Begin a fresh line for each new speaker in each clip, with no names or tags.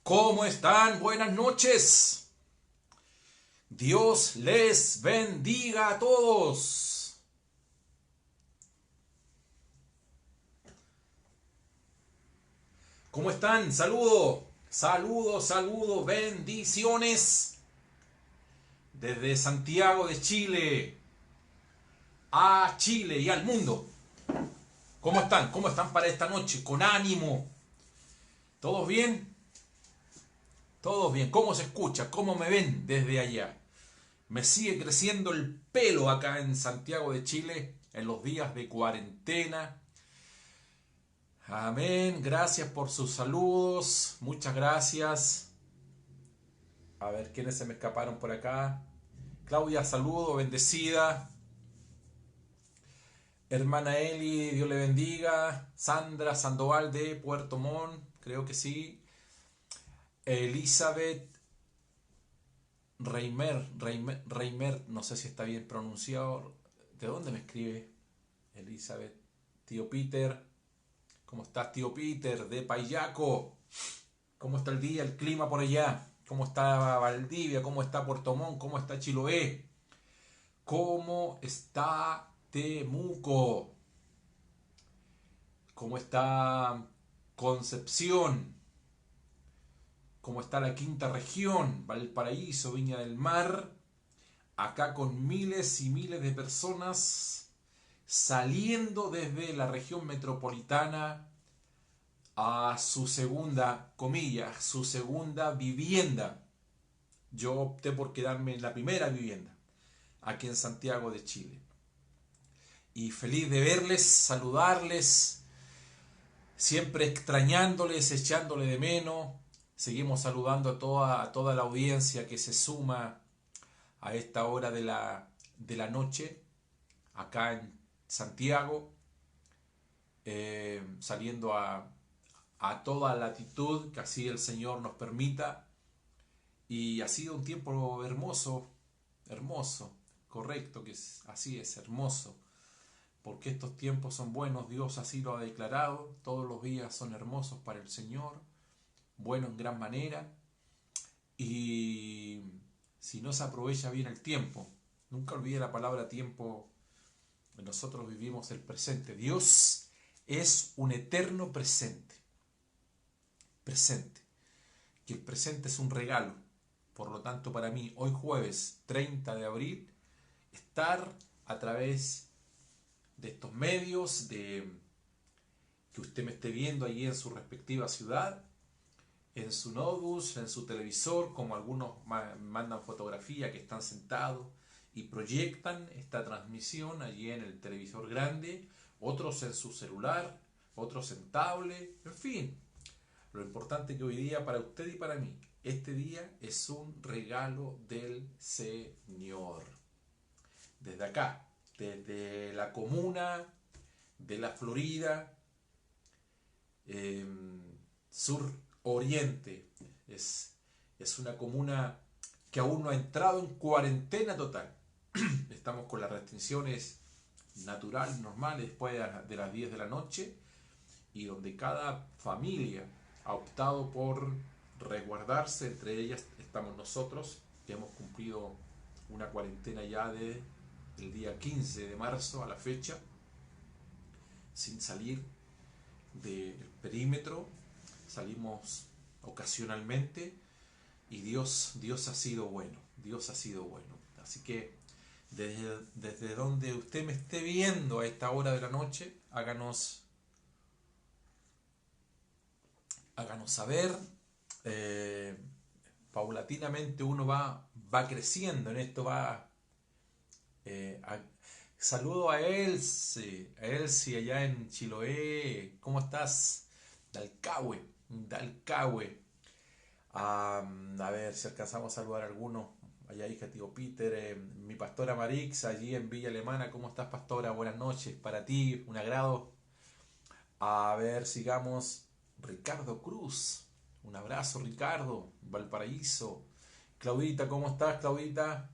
¿Cómo están? Buenas noches. Dios les bendiga a todos. ¿Cómo están? Saludo, saludo, saludo, bendiciones desde Santiago de Chile a Chile y al mundo. ¿Cómo están? ¿Cómo están para esta noche? Con ánimo. ¿Todos bien? Todos bien. ¿Cómo se escucha? ¿Cómo me ven desde allá? Me sigue creciendo el pelo acá en Santiago de Chile en los días de cuarentena. Amén. Gracias por sus saludos. Muchas gracias. A ver, ¿quiénes se me escaparon por acá? Claudia, saludo, bendecida. Hermana Eli, Dios le bendiga. Sandra Sandoval de Puerto Montt, creo que sí. Elizabeth Reimer, no sé si está bien pronunciado. ¿De dónde me escribe? Elizabeth. Tío Peter. ¿Cómo estás, tío Peter? De Payaco. ¿Cómo está el día, el clima por allá? ¿Cómo está Valdivia? ¿Cómo está Puerto Montt? ¿Cómo está Chiloé? ¿Cómo está Temuco? ¿Cómo está Concepción? ¿Cómo está la quinta región? Valparaíso, Viña del Mar. Acá con miles y miles de personas saliendo desde la región metropolitana a su segunda, comillas, su segunda vivienda. Yo opté por quedarme en la primera vivienda, aquí en Santiago de Chile. Y feliz de verles, saludarles, siempre extrañándoles, echándole de menos. Seguimos saludando a toda la audiencia que se suma a esta hora de la noche, acá en Santiago, saliendo a toda latitud que así el Señor nos permita. Y ha sido un tiempo hermoso, hermoso, correcto, así es, hermoso, porque estos tiempos son buenos, Dios así lo ha declarado, todos los días son hermosos para el Señor, bueno en gran manera, y si no se aprovecha bien el tiempo, nunca olvide la palabra tiempo, nosotros vivimos el presente, Dios es un eterno presente, presente, que el presente es un regalo. Por lo tanto, para mí, hoy jueves 30 de abril, estar a través de estos medios, de que usted me esté viendo allí en su respectiva ciudad, en su notebook, en su televisor, como algunos mandan fotografía que están sentados y proyectan esta transmisión allí en el televisor grande, otros en su celular, otros en tablet, en fin. Lo importante es que hoy día para usted y para mí, este día es un regalo del Señor. Desde acá, desde la comuna de la Florida, eh, sur oriente, es una comuna que aún no ha entrado en cuarentena total. Estamos con las restricciones naturales, normales, después de las 10 de la noche, y donde cada familia ha optado por resguardarse, entre ellas estamos nosotros, que hemos cumplido una cuarentena ya de el día 15 de marzo a la fecha, sin salir del perímetro, salimos ocasionalmente y Dios ha sido bueno, Dios ha sido bueno. Así que desde donde usted me esté viendo a esta hora de la noche, háganos saber. eh, Paulatinamente uno va creciendo en esto, eh, a- saludo a Elsie allá en Chiloé, ¿cómo estás? Dalcahue. A ver si alcanzamos a saludar a algunos, allá hija tío Peter, mi pastora Marix, allí en Villa Alemana, ¿cómo estás, pastora? Buenas noches, para ti, un agrado. A ver, sigamos. Ricardo Cruz. Un abrazo, Ricardo. Valparaíso. Claudita, ¿cómo estás, Claudita?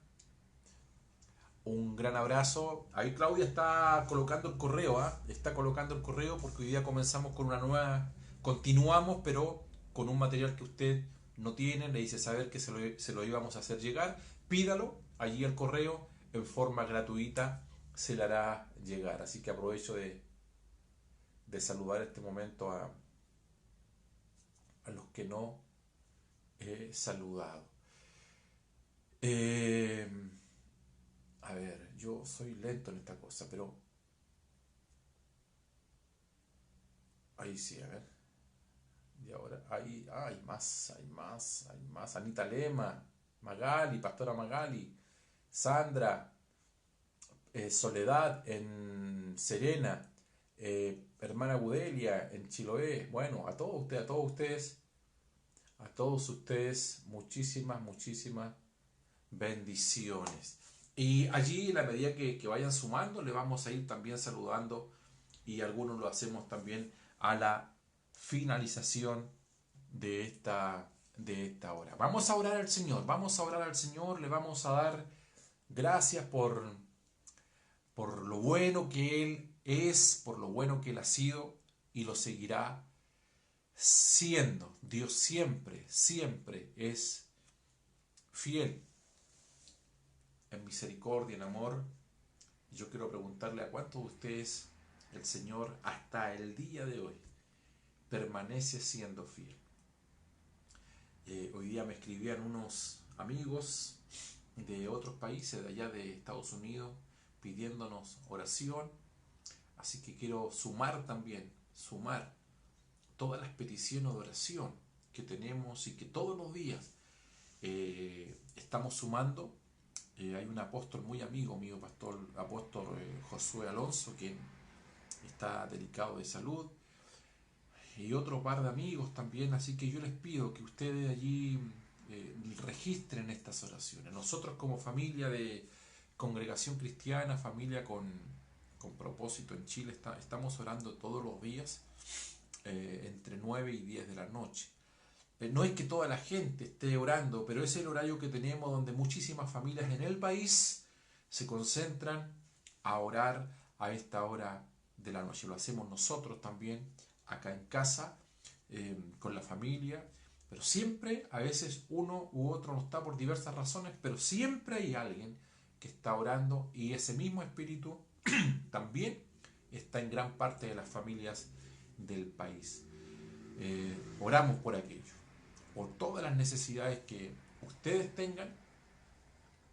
Un gran abrazo. Ahí Claudia está colocando el correo, ¿ah? Está colocando el correo porque hoy día comenzamos con una nueva. Continuamos, pero con un material que usted no tienen, le dice saber que se lo íbamos a hacer llegar, pídalo, allí el correo en forma gratuita se le hará llegar. Así que aprovecho de saludar en este momento a los que no he saludado. A ver, yo soy lento en esta cosa, pero ahí sí, a ver. Y ahora hay más, hay más, hay más. Anita Lema, Magali, Pastora Magali, Sandra, Soledad en Serena, hermana Budelia en Chiloé. Bueno, a todos ustedes, muchísimas, muchísimas bendiciones. Y allí, en la medida que vayan sumando, le vamos a ir también saludando y algunos lo hacemos también a la finalización de esta hora. Vamos a orar al Señor, vamos a orar al Señor, le vamos a dar gracias por lo bueno que Él es, por lo bueno que Él ha sido y lo seguirá siendo. Dios siempre, siempre es fiel en misericordia, en amor. Yo quiero preguntarle a cuántos de ustedes el Señor hasta el día de hoy permanece siendo fiel. Hoy día me escribían unos amigos de otros países, de allá de Estados Unidos, pidiéndonos oración. Así que quiero sumar todas las peticiones de oración que tenemos y que todos los días estamos sumando. Hay un apóstol muy amigo mío, apóstol Josué Alonso, quien está delicado de salud, y otro par de amigos también, así que yo les pido que ustedes allí registren estas oraciones. Nosotros como familia de Congregación Cristiana, familia con propósito en Chile, estamos orando todos los días entre 9 y 10 de la noche. No es que toda la gente esté orando, pero es el horario que tenemos donde muchísimas familias en el país se concentran a orar a esta hora de la noche. Lo hacemos nosotros también acá en casa, con la familia, pero siempre, a veces uno u otro no está por diversas razones, pero siempre hay alguien que está orando y ese mismo espíritu también está en gran parte de las familias del país. Oramos por aquello, por todas las necesidades que ustedes tengan,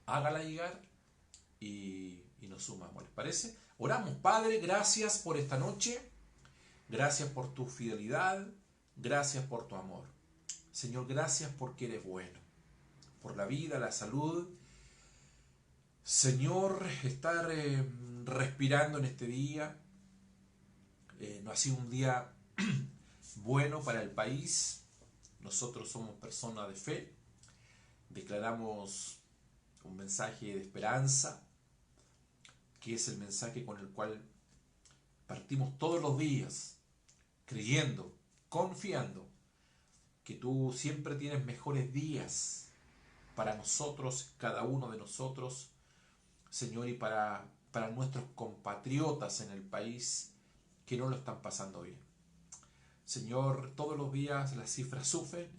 hágala llegar y nos sumamos. ¿Les parece? Oramos. Padre, gracias por esta noche, gracias por tu fidelidad, gracias por tu amor. Señor, gracias porque eres bueno, por la vida, la salud. Señor, estar respirando en este día, no ha sido un día bueno para el país. Nosotros somos personas de fe, declaramos un mensaje de esperanza, que es el mensaje con el cual partimos todos los días, creyendo, confiando, que tú siempre tienes mejores días para nosotros, cada uno de nosotros, Señor, y para nuestros compatriotas en el país que no lo están pasando bien. Señor, todos los días las cifras suben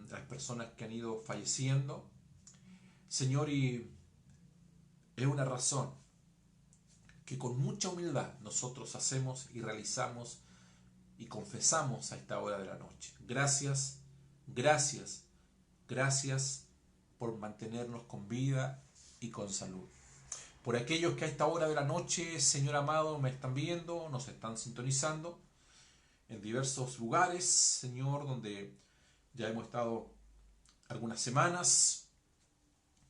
las personas que han ido falleciendo. Señor, y es una razón que con mucha humildad nosotros hacemos y realizamos y confesamos a esta hora de la noche. Gracias, gracias, gracias por mantenernos con vida y con salud. Por aquellos que a esta hora de la noche, Señor amado, me están viendo, nos están sintonizando en diversos lugares, Señor, donde ya hemos estado algunas semanas,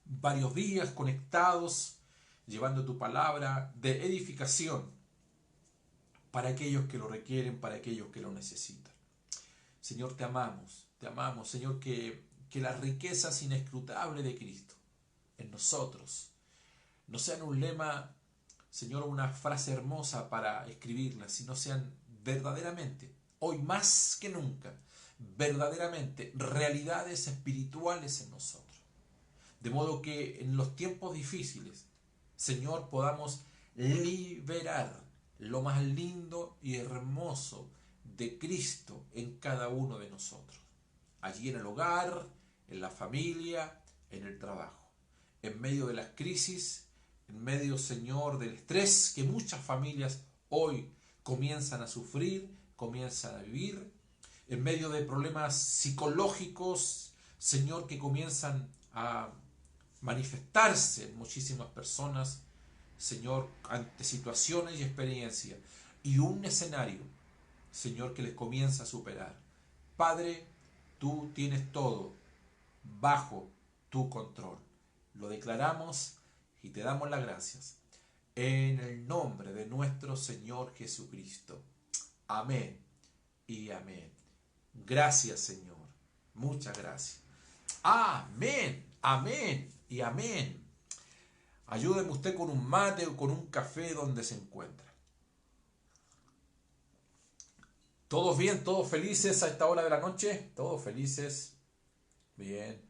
varios días conectados, llevando tu palabra de edificación para aquellos que lo requieren, para aquellos que lo necesitan. Señor, te amamos, Señor, que las riquezas inescrutables de Cristo en nosotros no sean un lema, Señor, una frase hermosa para escribirla, sino sean verdaderamente, hoy más que nunca, verdaderamente realidades espirituales en nosotros. De modo que en los tiempos difíciles, Señor, podamos liberar lo más lindo y hermoso de Cristo en cada uno de nosotros. Allí en el hogar, en la familia, en el trabajo. En medio de las crisis, en medio, Señor, del estrés que muchas familias hoy comienzan a sufrir, comienzan a vivir, en medio de problemas psicológicos, Señor, que comienzan a manifestarse en muchísimas personas, Señor, ante situaciones y experiencias, y un escenario, Señor, que les comienza a superar. Padre, tú tienes todo bajo tu control. Lo declaramos y te damos las gracias. En el nombre de nuestro Señor Jesucristo. Amén y amén. Gracias, Señor. Muchas gracias. Amén, amén y amén. Ayúdeme usted con un mate o con un café donde se encuentra. ¿Todos bien? ¿Todos felices a esta hora de la noche? ¿Todos felices? Bien.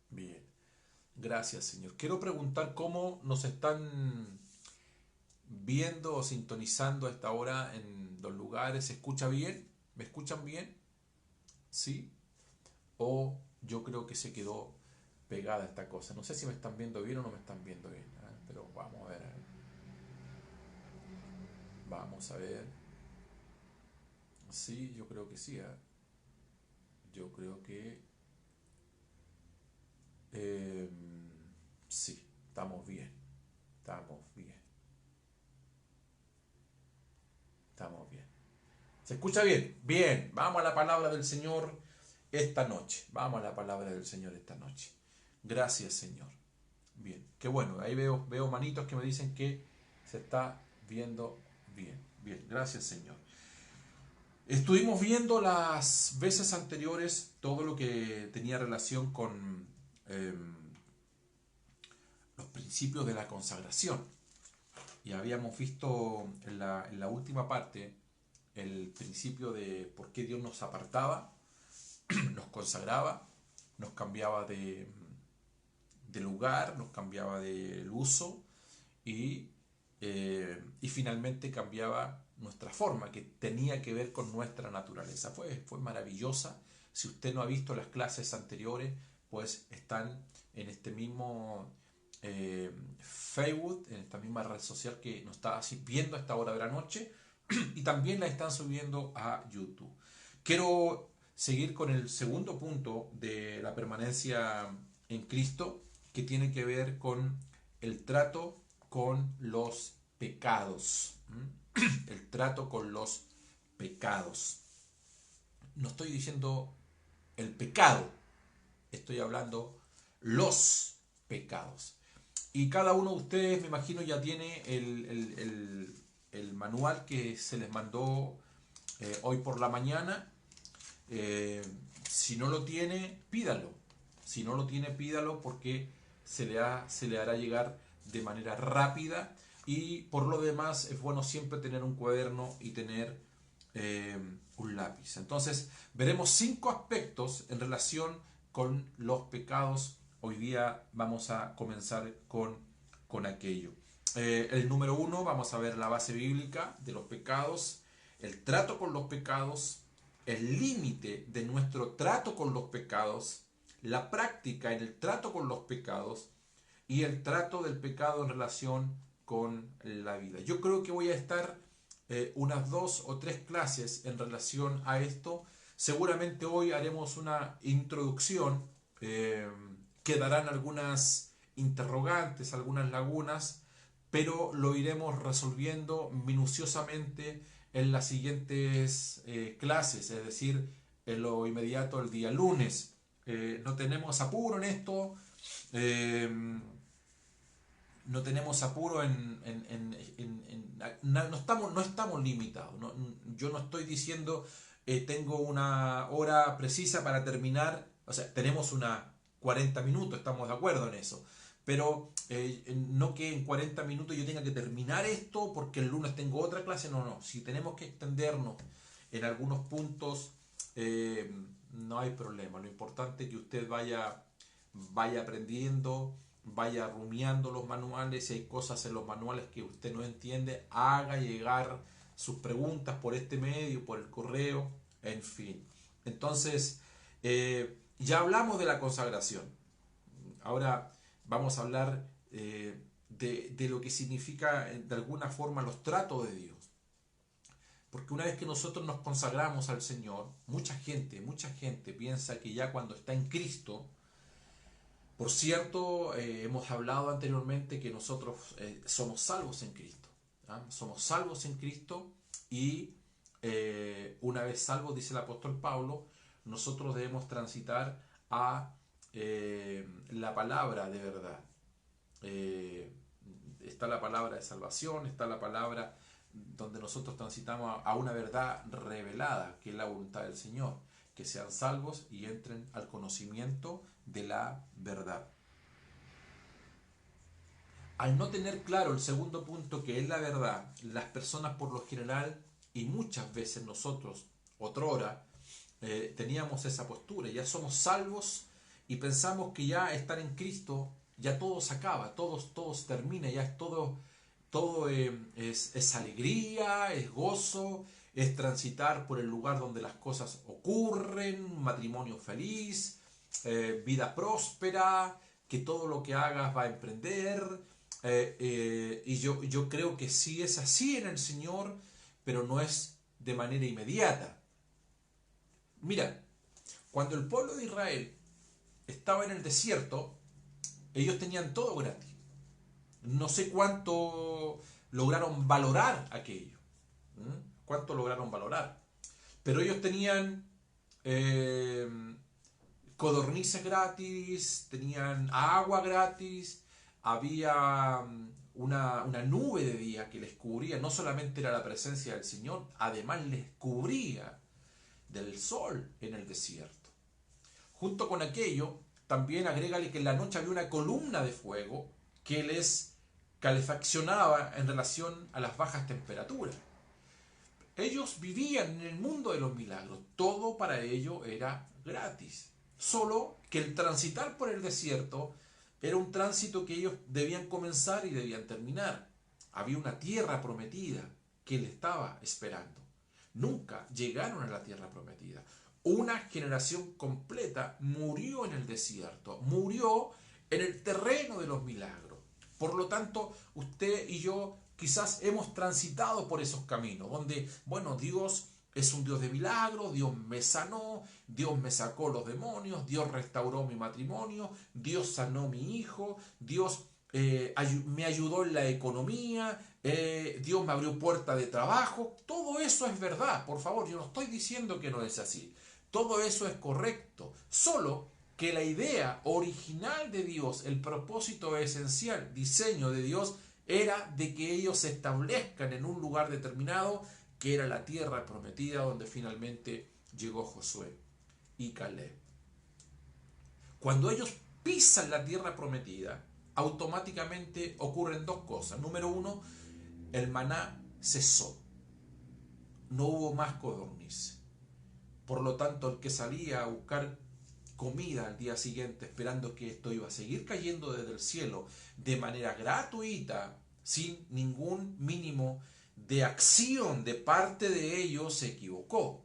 Bien. Gracias, Señor. Quiero preguntar cómo nos están viendo o sintonizando a esta hora en los lugares. ¿Se escucha bien? ¿Me escuchan bien? ¿Sí? O yo creo que se quedó pegada esta cosa. No sé si me están viendo bien o no me están viendo bien. Pero vamos a ver. Vamos a ver. Sí, yo creo que sí. Yo creo que eh, sí, estamos bien. Estamos bien. Estamos bien. ¿Se escucha bien? Bien. Vamos a la palabra del Señor esta noche. Vamos a la palabra del Señor esta noche. Gracias, Señor. Bien. Qué bueno. Ahí veo manitos que me dicen que se está viendo bien. Bien. Gracias, Señor. Estuvimos viendo las veces anteriores todo lo que tenía relación con eh, los principios de la consagración. Y habíamos visto en la última parte el principio de por qué Dios nos apartaba, nos consagraba, nos cambiaba de lugar, nos cambiaba del uso y finalmente cambiaba nuestra forma, que tenía que ver con nuestra naturaleza. Fue maravillosa. Si usted no ha visto las clases anteriores, pues están en este mismo Facebook, en esta misma red social que nos está así viendo a esta hora de la noche, y también la están subiendo a YouTube. Quiero seguir con el segundo punto de la permanencia en Cristo, que tiene que ver con el trato con los pecados. El trato con los pecados. No estoy diciendo el pecado, estoy hablando los pecados. Y cada uno de ustedes, me imagino, ya tiene el manual que se les mandó hoy por la mañana. Si no lo tiene, pídalo. Si no lo tiene, pídalo porque se le hará llegar de manera rápida. Y por lo demás, es bueno siempre tener un cuaderno y tener un lápiz. Entonces, veremos 5 aspectos en relación con los pecados. Hoy día vamos a comenzar con aquello. El número 1, vamos a ver la base bíblica de los pecados, el trato con los pecados, el límite de nuestro trato con los pecados, la práctica en el trato con los pecados y el trato del pecado en relación con la vida. Yo creo que voy a estar unas 2 o 3 clases en relación a esto. Seguramente hoy haremos una introducción, quedarán algunas interrogantes, algunas lagunas, pero lo iremos resolviendo minuciosamente en las siguientes clases, es decir, en lo inmediato el día lunes. No tenemos apuro en esto, no tenemos apuro no estamos limitados. Yo no estoy diciendo tengo una hora precisa para terminar, o sea, tenemos una 40 minutos, estamos de acuerdo en eso. Pero no que en 40 minutos yo tenga que terminar esto porque el lunes tengo otra clase, no. Si tenemos que extendernos en algunos puntos, no hay problema. Lo importante es que usted vaya aprendiendo vaya rumiando los manuales. Si hay cosas en los manuales que usted no entiende, haga llegar sus preguntas por este medio, por el correo, en fin. Entonces, ya hablamos de la consagración. Ahora vamos a hablar de lo que significa de alguna forma los tratos de Dios. Porque una vez que nosotros nos consagramos al Señor, mucha gente piensa que ya cuando está en Cristo, por cierto, hemos hablado anteriormente que nosotros somos salvos en Cristo. ¿Ah? Somos salvos en Cristo y una vez salvos, dice el apóstol Pablo, nosotros debemos transitar a la palabra de verdad. Está la palabra de salvación, está la palabra donde nosotros transitamos a una verdad revelada, que es la voluntad del Señor, que sean salvos y entren al conocimiento de la verdad. Al no tener claro el segundo punto, que es la verdad, las personas por lo general, y muchas veces nosotros, otrora, teníamos esa postura, ya somos salvos y pensamos que ya estar en Cristo, ya todo se acaba, todo se termina, ya es todo es alegría, es gozo, es transitar por el lugar donde las cosas ocurren, matrimonio feliz, vida próspera, que todo lo que hagas va a emprender. Y yo creo que sí es así en el Señor, pero no es de manera inmediata. Mira, cuando el pueblo de Israel estaba en el desierto, ellos tenían todo gratis. No sé cuánto lograron valorar aquello. ¿Cuánto lograron valorar? Pero ellos tenían codornices gratis, tenían agua gratis, había una nube de día que les cubría. No solamente era la presencia del Señor, además les cubría del sol en el desierto. Junto con aquello, también agrégale que en la noche había una columna de fuego que les calefaccionaba en relación a las bajas temperaturas. Ellos vivían en el mundo de los milagros, todo para ellos era gratis. Solo que el transitar por el desierto era un tránsito que ellos debían comenzar y debían terminar. Había una tierra prometida que les estaba esperando. Nunca llegaron a la tierra prometida. Una generación completa murió en el desierto, murió en el terreno de los milagros. Por lo tanto, usted y yo quizás hemos transitado por esos caminos, donde, bueno, Dios es un Dios de milagros, Dios me sanó, Dios me sacó los demonios, Dios restauró mi matrimonio, Dios sanó mi hijo, Dios me ayudó en la economía, Dios me abrió puerta de trabajo. Todo eso es verdad, por favor, yo no estoy diciendo que no es así. Todo eso es correcto, solo que la idea original de Dios, el propósito esencial, diseño de Dios, era de que ellos se establezcan en un lugar determinado, que era la tierra prometida, donde finalmente llegó Josué y Caleb. Cuando ellos pisan la tierra prometida, automáticamente ocurren dos cosas. Número uno, el maná cesó. No hubo más codorniz. Por lo tanto, el que salía a buscar comida al día siguiente, esperando que esto iba a seguir cayendo desde el cielo de manera gratuita, sin ningún mínimo de acción de parte de ellos, se equivocó.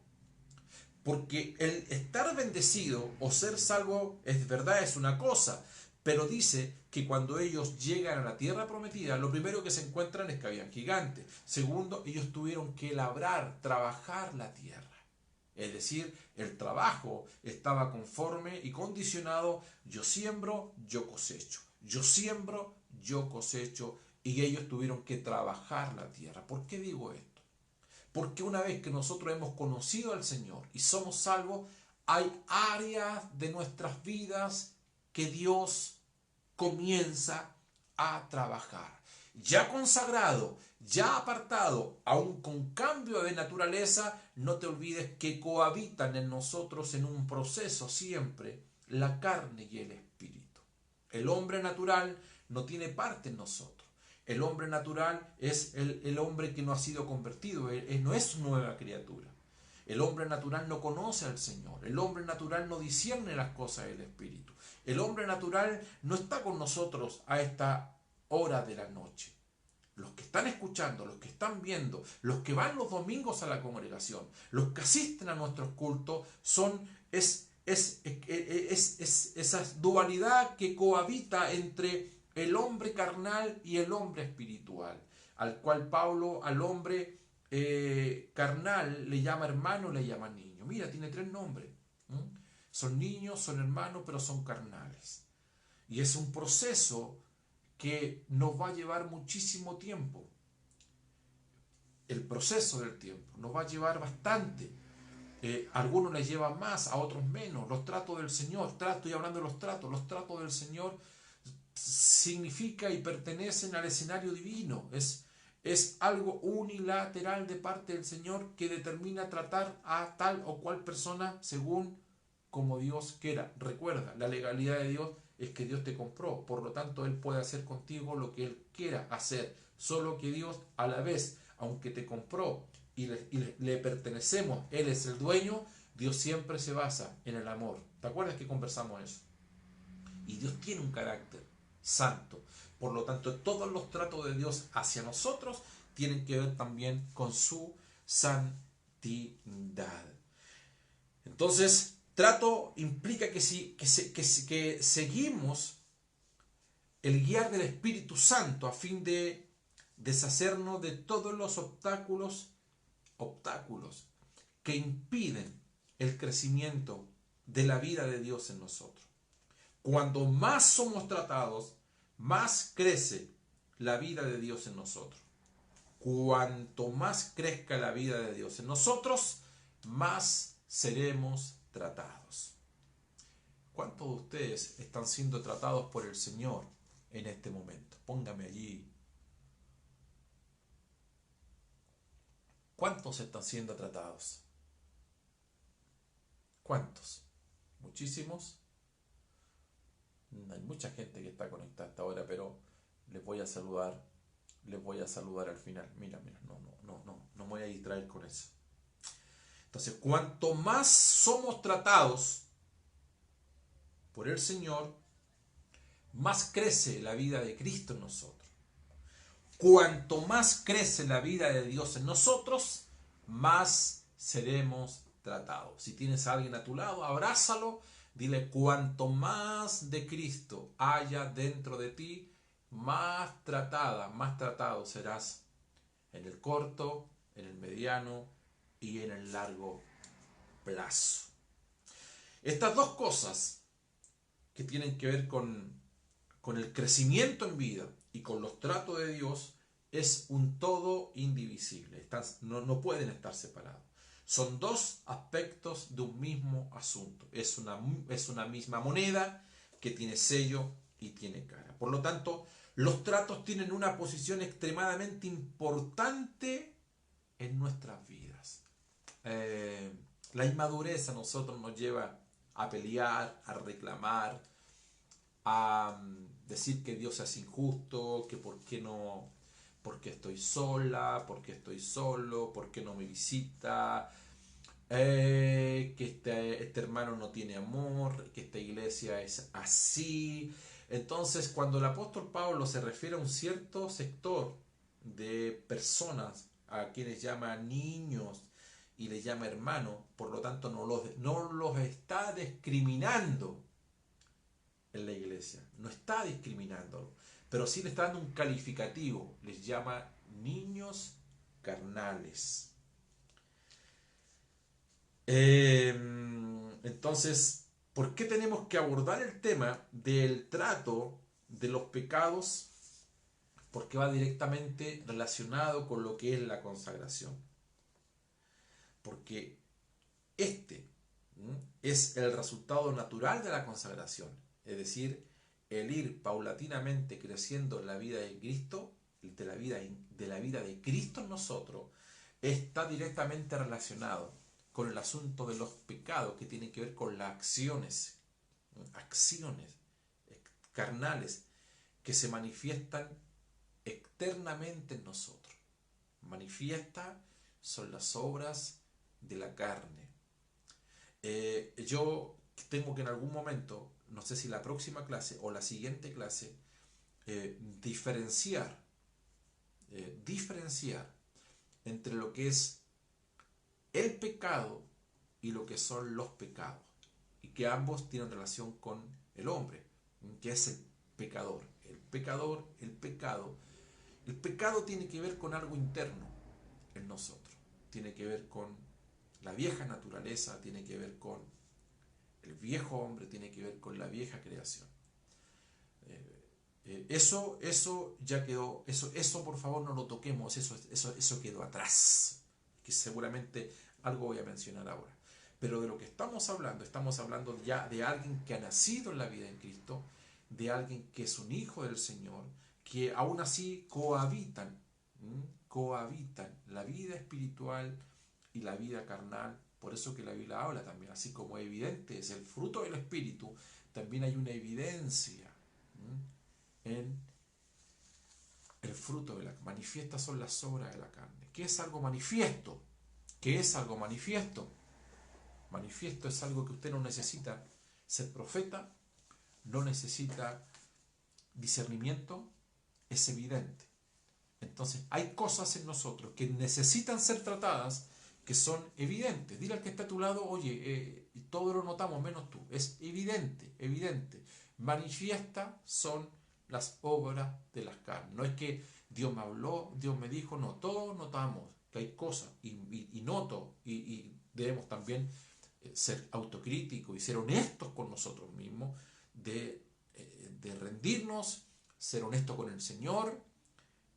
Porque el estar bendecido o ser salvo es verdad, es una cosa, pero dice que cuando ellos llegan a la tierra prometida, lo primero que se encuentran es que habían gigantes. Segundo, ellos tuvieron que labrar, trabajar la tierra. Es decir, el trabajo estaba conforme y condicionado: yo siembro, yo cosecho. Yo siembro, yo cosecho. Y ellos tuvieron que trabajar la tierra. ¿Por qué digo esto? Porque una vez que nosotros hemos conocido al Señor y somos salvos, hay áreas de nuestras vidas que Dios comienza a trabajar. Ya consagrado, ya apartado, aun con cambio de naturaleza, no te olvides que cohabitan en nosotros en un proceso siempre la carne y el espíritu. El hombre natural no tiene parte en nosotros. El hombre natural es el hombre que no ha sido convertido, él no es nueva criatura. El hombre natural no conoce al Señor. El hombre natural no discierne las cosas del Espíritu. El hombre natural no está con nosotros a esta hora de la noche. Los que están escuchando, los que están viendo, los que van los domingos a la congregación, los que asisten a nuestros cultos, es esa dualidad que cohabita entre el hombre carnal y el hombre espiritual, al cual Pablo al hombre carnal le llama hermano, le llama niño. Mira, tiene 3 nombres. Son niños, son hermanos, pero son carnales. Y es un proceso que nos va a llevar muchísimo tiempo. El proceso del tiempo nos va a llevar bastante. A algunos les lleva más, a otros menos. Los tratos del Señor, estoy hablando de los tratos del Señor significa y pertenecen al escenario divino. Es algo unilateral de parte del Señor que determina tratar a tal o cual persona según como Dios quiera. Recuerda, la legalidad de Dios es que Dios te compró, por lo tanto Él puede hacer contigo lo que Él quiera hacer, solo que Dios a la vez, aunque te compró y le pertenecemos, Él es el dueño, Dios siempre se basa en el amor. ¿Te acuerdas que conversamos eso? Y Dios tiene un carácter santo, por lo tanto todos los tratos de Dios hacia nosotros tienen que ver también con su santidad. Entonces, trato implica que seguimos el guiar del Espíritu Santo a fin de deshacernos de todos los obstáculos que impiden el crecimiento de la vida de Dios en nosotros. Cuando más somos tratados, más crece la vida de Dios en nosotros. Cuanto más crezca la vida de Dios en nosotros, más seremos tratados. ¿Cuántos de ustedes están siendo tratados por el Señor en este momento? Póngame allí. ¿Cuántos están siendo tratados? ¿Cuántos? ¿Muchísimos? Hay mucha gente que está conectada hasta ahora, pero les voy a saludar al final. Mira, no me voy a distraer con eso. Entonces, cuanto más somos tratados por el Señor, más crece la vida de Cristo en nosotros. Cuanto más crece la vida de Dios en nosotros, más seremos tratados. Si tienes a alguien a tu lado, abrázalo, dile: cuanto más de Cristo haya dentro de ti, más tratado serás en el corto, en el mediano y en el largo plazo. Estas dos cosas que tienen que ver con el crecimiento en vida y con los tratos de Dios es un todo indivisible. No pueden estar separados. Son dos aspectos de un mismo asunto. Es una misma moneda que tiene sello y tiene cara. Por lo tanto, los tratos tienen una posición extremadamente importante en nuestras vidas. La inmadurez a nosotros nos lleva a pelear, a reclamar, a decir que Dios es injusto, que por qué no, porque estoy sola, porque estoy solo, porque no me visita, que este hermano no tiene amor, que esta iglesia es así. Entonces, cuando el apóstol Pablo se refiere a un cierto sector de personas a quienes llama niños y les llama hermanos, por lo tanto no los está discriminando en la iglesia, no está discriminándolo, pero sí le está dando un calificativo, les llama niños carnales. Entonces, ¿por qué tenemos que abordar el tema del trato de los pecados? Porque va directamente relacionado con lo que es la consagración. Porque este es el resultado natural de la consagración, es decir, el ir paulatinamente creciendo en la vida de Cristo, de la vida de Cristo en nosotros, está directamente relacionado con el asunto de los pecados que tienen que ver con las acciones carnales que se manifiestan externamente en nosotros. Manifiesta son las obras de la carne. Yo tengo que en algún momento, no sé si la próxima clase o la siguiente clase, diferenciar entre lo que es el pecado y lo que son los pecados, y que ambos tienen relación con el hombre, que es el pecador. El pecado tiene que ver con algo interno en nosotros, tiene que ver con la vieja naturaleza, tiene que ver con el viejo hombre, tiene que ver con la vieja creación. Eso ya quedó, eso por favor no lo toquemos, eso quedó atrás, que seguramente algo voy a mencionar ahora. Pero de lo que estamos hablando ya de alguien que ha nacido en la vida en Cristo, de alguien que es un hijo del Señor, que aún así cohabitan la vida espiritual y la vida carnal. Por eso que la Biblia habla también, así como evidente es el fruto del Espíritu, también hay una evidencia en el fruto de la manifiesta son las obras de la carne. ¿Qué es algo manifiesto? ¿Qué es algo manifiesto? Manifiesto es algo que usted no necesita ser profeta, no necesita discernimiento, es evidente. Entonces hay cosas en nosotros que necesitan ser tratadas, que son evidentes. Dile al que está a tu lado, oye, todo lo notamos menos tú. Es evidente, evidente. Manifiesta son las obras de las carnes. No es que Dios me habló, Dios me dijo, no, todos notamos que hay cosas y noto y debemos también ser autocríticos y ser honestos con nosotros mismos, de rendirnos, ser honestos con el Señor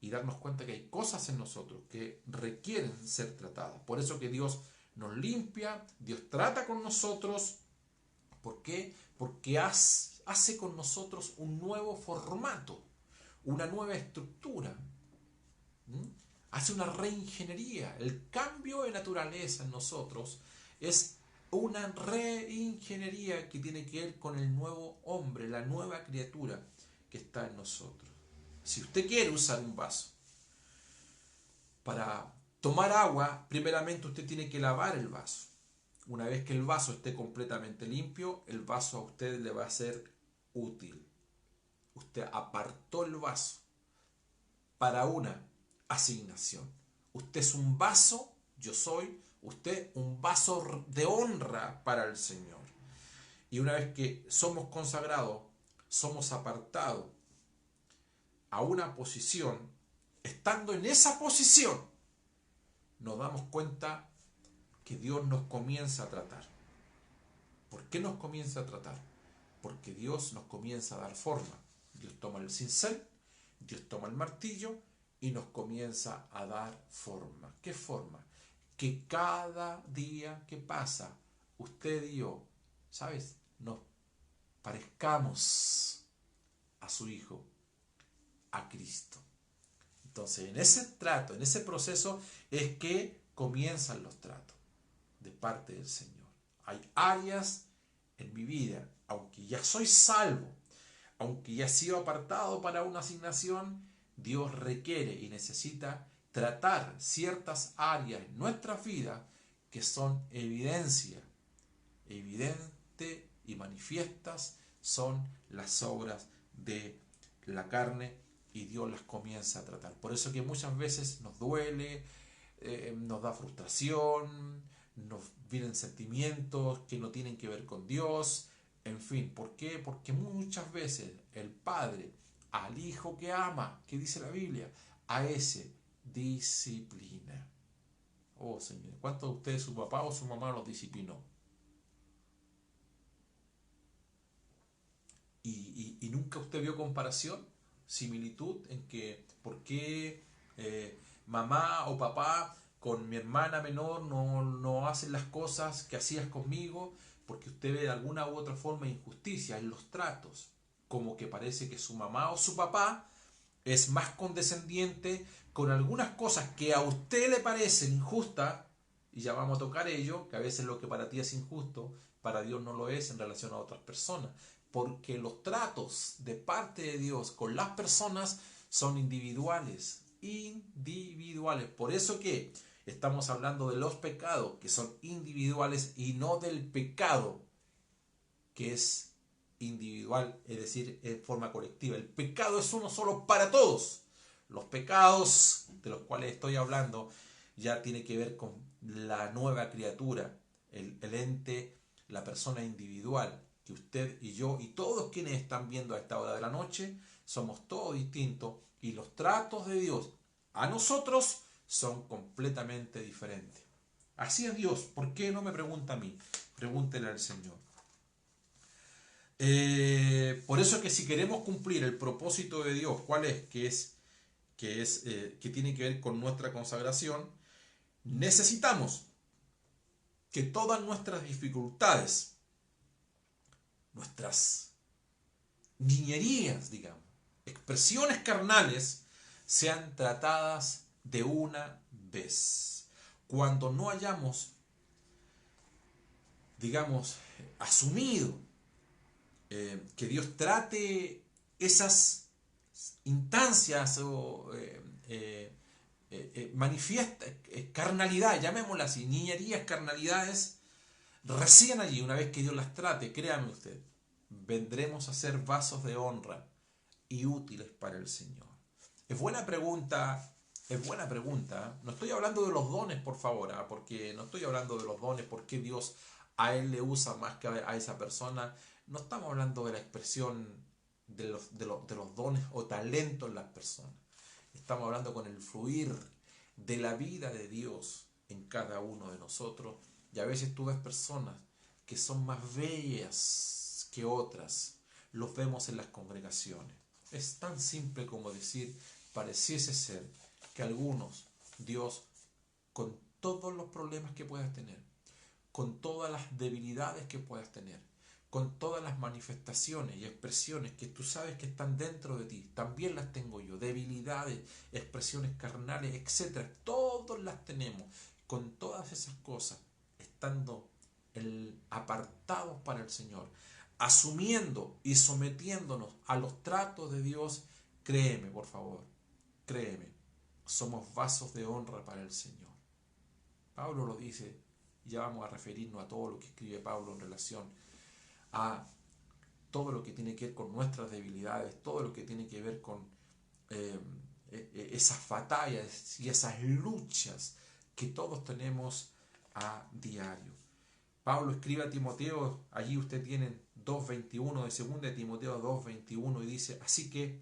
y darnos cuenta que hay cosas en nosotros que requieren ser tratadas. Por eso que Dios nos limpia, Dios trata con nosotros. ¿Por qué? Porque hace con nosotros un nuevo formato, una nueva estructura. Hace una reingeniería. El cambio de naturaleza en nosotros es una reingeniería que tiene que ver con el nuevo hombre, la nueva criatura que está en nosotros. Si usted quiere usar un vaso para tomar agua, primeramente usted tiene que lavar el vaso. Una vez que el vaso esté completamente limpio, el vaso a usted le va a ser útil. Usted apartó el vaso para una asignación. Usted es un vaso, yo soy, usted un vaso de honra para el Señor. Y una vez que somos consagrados, somos apartados a una posición, estando en esa posición, nos damos cuenta que Dios nos comienza a tratar. ¿Por qué nos comienza a tratar? Porque Dios nos comienza a dar forma. Dios toma el cincel, Dios toma el martillo y nos comienza a dar forma. ¿Qué forma? Que cada día que pasa, usted y yo, ¿sabes? Nos parezcamos a su Hijo, a Cristo. Entonces, en ese trato, en ese proceso, es que comienzan los tratos de parte del Señor. Hay áreas en mi vida, aunque ya soy salvo, aunque ya he sido apartado para una asignación, Dios requiere y necesita tratar ciertas áreas en nuestra vida que son evidente y manifiestas, son las obras de la carne y Dios las comienza a tratar. Por eso que muchas veces nos duele, nos da frustración, nos vienen sentimientos que no tienen que ver con Dios, en fin. ¿Por qué? Porque muchas veces el Padre al Hijo que ama, ¿qué dice la Biblia? A ese disciplina. Oh Señor, ¿cuántos de ustedes su papá o su mamá los disciplinó? ¿Y nunca usted vio comparación, similitud en que por qué mamá o papá con mi hermana menor no hacen las cosas que hacías conmigo? Porque usted ve de alguna u otra forma injusticia en los tratos, como que parece que su mamá o su papá es más condescendiente con algunas cosas que a usted le parecen injustas, y ya vamos a tocar ello, que a veces lo que para ti es injusto, para Dios no lo es en relación a otras personas, porque los tratos de parte de Dios con las personas son individuales, por eso que Estamos hablando de los pecados que son individuales y no del pecado que es individual, es decir, en forma colectiva. El pecado es uno solo para todos. Los pecados de los cuales estoy hablando ya tiene que ver con la nueva criatura, el ente, la persona individual, que usted y yo y todos quienes están viendo a esta hora de la noche, somos todos distintos y los tratos de Dios a nosotros son completamente diferentes. Así es Dios. ¿Por qué no me pregunta a mí? Pregúntele al Señor. Por eso es que si queremos cumplir el propósito de Dios, ¿cuál es? Que tiene que ver con nuestra consagración, necesitamos que todas nuestras dificultades, nuestras niñerías, digamos, expresiones carnales, sean tratadas de una vez. Cuando no hayamos, digamos, asumido que Dios trate esas instancias o manifiesta carnalidad, llamémosla así, niñerías, carnalidades, recién allí, una vez que Dios las trate, créame usted, vendremos a ser vasos de honra y útiles para el Señor. Es buena pregunta. No estoy hablando de los dones, por favor, porque no estoy hablando de los dones, porque Dios a él le usa más que a esa persona. No estamos hablando de la expresión de los dones o talentos en las personas. Estamos hablando con el fluir de la vida de Dios en cada uno de nosotros. Y a veces tú ves personas que son más bellas que otras. Los vemos en las congregaciones. Es tan simple como decir, pareciese ser que algunos, Dios, con todos los problemas que puedas tener, con todas las debilidades que puedas tener, con todas las manifestaciones y expresiones que tú sabes que están dentro de ti, también las tengo yo, debilidades, expresiones carnales, etc. Todos las tenemos, con todas esas cosas, estando apartados para el Señor, asumiendo y sometiéndonos a los tratos de Dios, créeme, por favor, créeme, somos vasos de honra para el Señor. Pablo lo dice, y ya vamos a referirnos a todo lo que escribe Pablo en relación a todo lo que tiene que ver con nuestras debilidades, todo lo que tiene que ver con esas batallas y esas luchas que todos tenemos a diario. Pablo escribe a Timoteo, allí usted tiene 2.21 de 2 de Timoteo 2.21 y dice, así que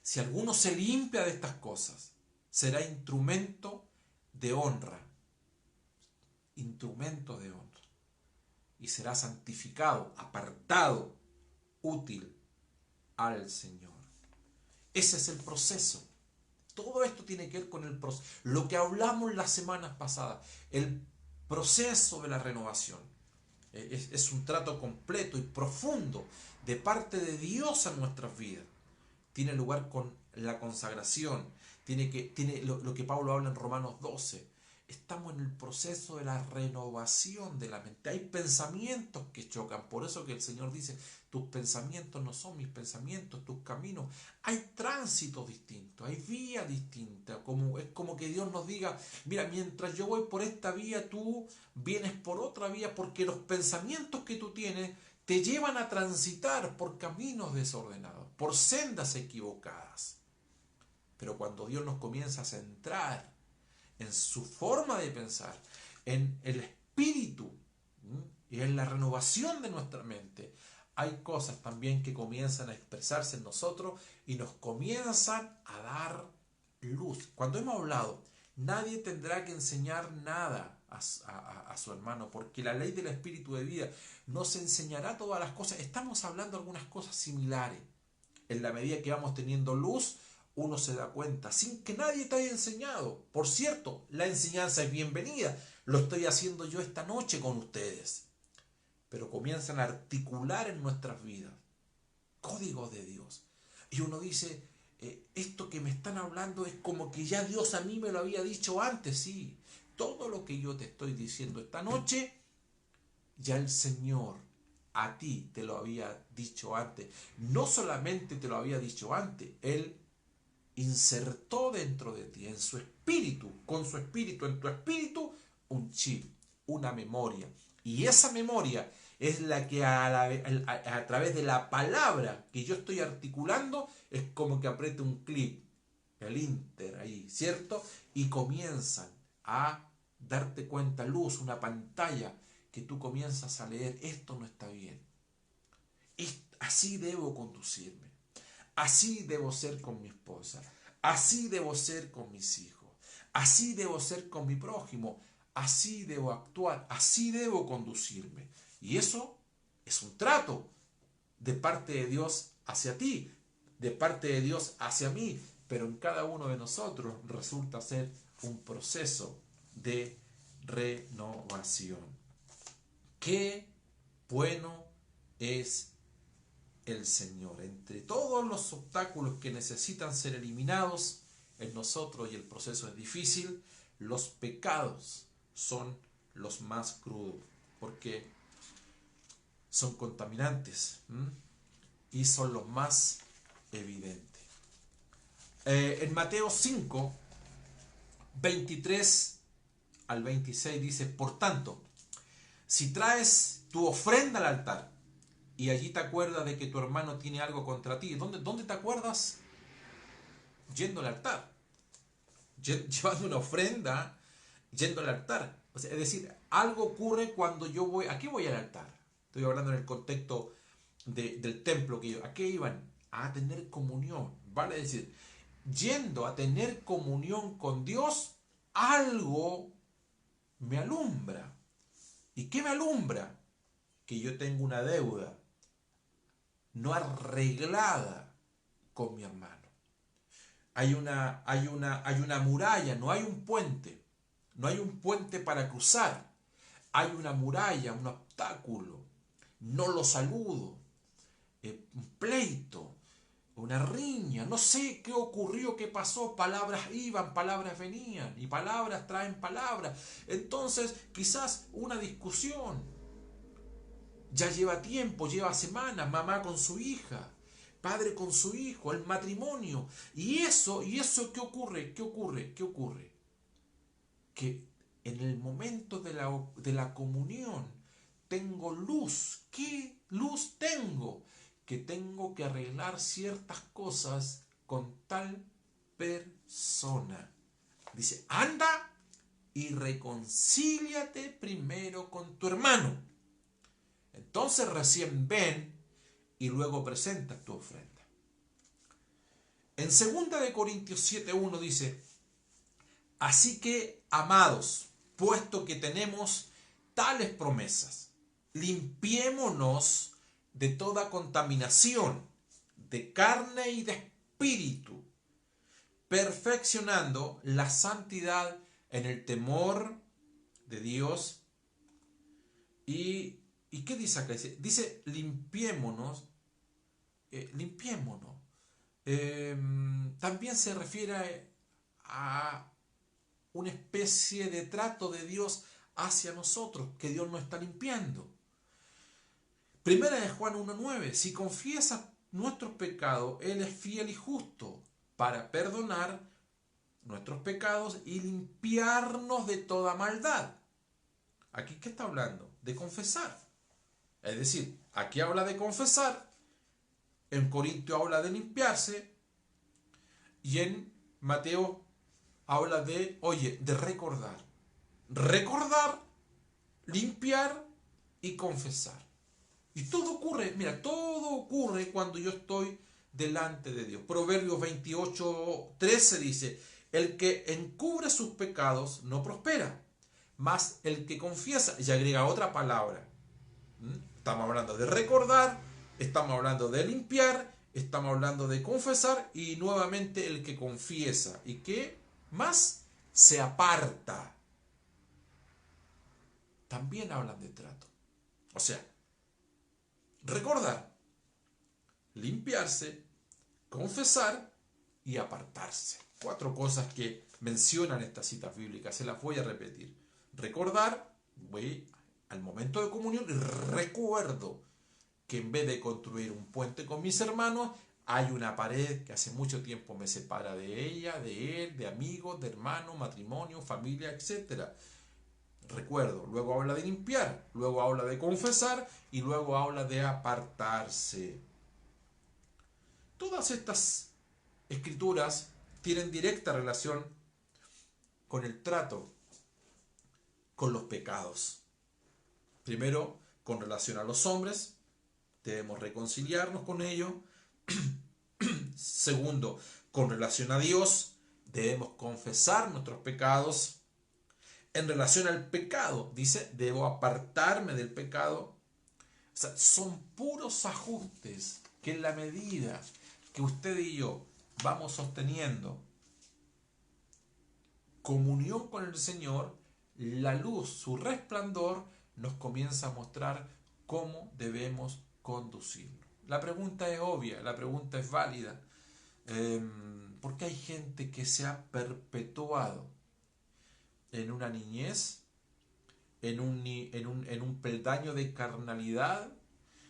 si alguno se limpia de estas cosas, será instrumento de honra, y será santificado, apartado, útil al Señor. Ese es el proceso. Todo esto tiene que ver con el proceso. Lo que hablamos las semanas pasadas, el proceso de la renovación. Es un trato completo y profundo de parte de Dios a nuestras vidas. Tiene lugar con la consagración. Tiene lo que Pablo habla en Romanos 12. Estamos en el proceso de la renovación de la mente. Hay pensamientos que chocan. Por eso que el Señor dice, tus pensamientos no son mis pensamientos, tus caminos. Hay tránsitos distintos, hay vías distintas. Es como que Dios nos diga, mira, mientras yo voy por esta vía, tú vienes por otra vía, porque los pensamientos que tú tienes te llevan a transitar por caminos desordenados, por sendas equivocadas. Pero cuando Dios nos comienza a centrar en su forma de pensar, en el espíritu y en la renovación de nuestra mente, hay cosas también que comienzan a expresarse en nosotros y nos comienzan a dar luz. Cuando hemos hablado, nadie tendrá que enseñar nada a su hermano, porque la ley del espíritu de vida nos enseñará todas las cosas. Estamos hablando de algunas cosas similares. En la medida que vamos teniendo luz, uno se da cuenta, sin que nadie te haya enseñado. Por cierto, la enseñanza es bienvenida. Lo estoy haciendo yo esta noche con ustedes. Pero comienzan a articular en nuestras vidas códigos de Dios. Y uno dice, esto que me están hablando es como que ya Dios a mí me lo había dicho antes. Sí, todo lo que yo te estoy diciendo esta noche, ya el Señor a ti te lo había dicho antes. No solamente te lo había dicho antes, Él insertó dentro de ti, en su espíritu, con su espíritu, en tu espíritu, un chip, una memoria. Y esa memoria es la que a través de la palabra que yo estoy articulando, es como que apriete un clip, el Inter ahí, ¿cierto? Y comienzan a darte cuenta, luz, una pantalla, que tú comienzas a leer, esto no está bien. Así debo conducirme. Así debo ser con mi esposa. Así debo ser con mis hijos. Así debo ser con mi prójimo. Así debo actuar. Así debo conducirme. Y eso es un trato de parte de Dios hacia ti, de parte de Dios hacia mí. Pero en cada uno de nosotros resulta ser un proceso de renovación. Qué bueno es el Señor. Entre todos los obstáculos que necesitan ser eliminados en nosotros, y el proceso es difícil, los pecados son los más crudos, porque son contaminantes, y son los más evidentes. En Mateo 5, 23 al 26 dice: por tanto, si traes tu ofrenda al altar y allí te acuerdas de que tu hermano tiene algo contra ti, ¿dónde te acuerdas? Yendo al altar, llevando una ofrenda, yendo al altar. O sea, es decir, algo ocurre cuando yo voy. ¿A qué voy al altar? Estoy hablando en el contexto del templo. ¿A qué iban? A tener comunión. Vale decir, yendo a tener comunión con Dios, algo me alumbra. ¿Y qué me alumbra? Que yo tengo una deuda no arreglada con mi hermano. Hay una muralla, no hay un puente. No hay un puente para cruzar. Hay una muralla, un obstáculo. No lo saludo. Un pleito, una riña. No sé qué ocurrió, qué pasó. Palabras iban, palabras venían. Y palabras traen palabras. Entonces, quizás una discusión. Ya lleva tiempo, lleva semanas, mamá con su hija, padre con su hijo, el matrimonio. Y eso ¿qué ocurre? ¿Qué ocurre? ¿Qué ocurre? Que en el momento de la comunión tengo luz. ¿Qué luz tengo? Que tengo que arreglar ciertas cosas con tal persona. Dice, anda y reconcíliate primero con tu hermano. Entonces recién ven y luego presentas tu ofrenda. En 2 Corintios 7:1 dice: así que, amados, puesto que tenemos tales promesas, limpiémonos de toda contaminación, de carne y de espíritu, perfeccionando la santidad en el temor de Dios. ¿Y qué dice acá? Dice limpiémonos. Limpiémonos. También se refiere a una especie de trato de Dios hacia nosotros, que Dios nos está limpiando. Primera de Juan 1:9: si confiesas nuestros pecados, Él es fiel y justo para perdonar nuestros pecados y limpiarnos de toda maldad. ¿Aquí qué está hablando? De confesar. Es decir, aquí habla de confesar, en Corintio habla de limpiarse, y en Mateo habla de recordar. Recordar, limpiar y confesar. Y todo ocurre cuando yo estoy delante de Dios. Proverbios 28:13 dice: el que encubre sus pecados no prospera, mas el que confiesa, y agrega otra palabra. Estamos hablando de recordar, estamos hablando de limpiar, estamos hablando de confesar, y nuevamente el que confiesa. ¿Y qué más? Se aparta. También hablan de trato. O sea, recordar, limpiarse, confesar y apartarse. 4 cosas que mencionan estas citas bíblicas. Se las voy a repetir. Recordar, voy al momento de comunión y recuerdo que en vez de construir un puente con mis hermanos, Hay una pared que hace mucho tiempo me separa de ella, de él, de amigos, de hermanos, matrimonio, familia, etc. Recuerdo, luego habla de limpiar, luego habla de confesar y luego habla de apartarse. Todas estas escrituras tienen directa relación con el trato con los pecados. Primero, con relación a los hombres, debemos reconciliarnos con ellos. Segundo, con relación a Dios, debemos confesar nuestros pecados. En relación al pecado, dice, debo apartarme del pecado. O sea, son puros ajustes que en la medida que usted y yo vamos sosteniendo comunión con el Señor, la luz, su resplandor, nos comienza a mostrar cómo debemos conducirlo. La pregunta es obvia, la pregunta es válida. ¿Por qué hay gente que se ha perpetuado en una niñez, en un peldaño de carnalidad,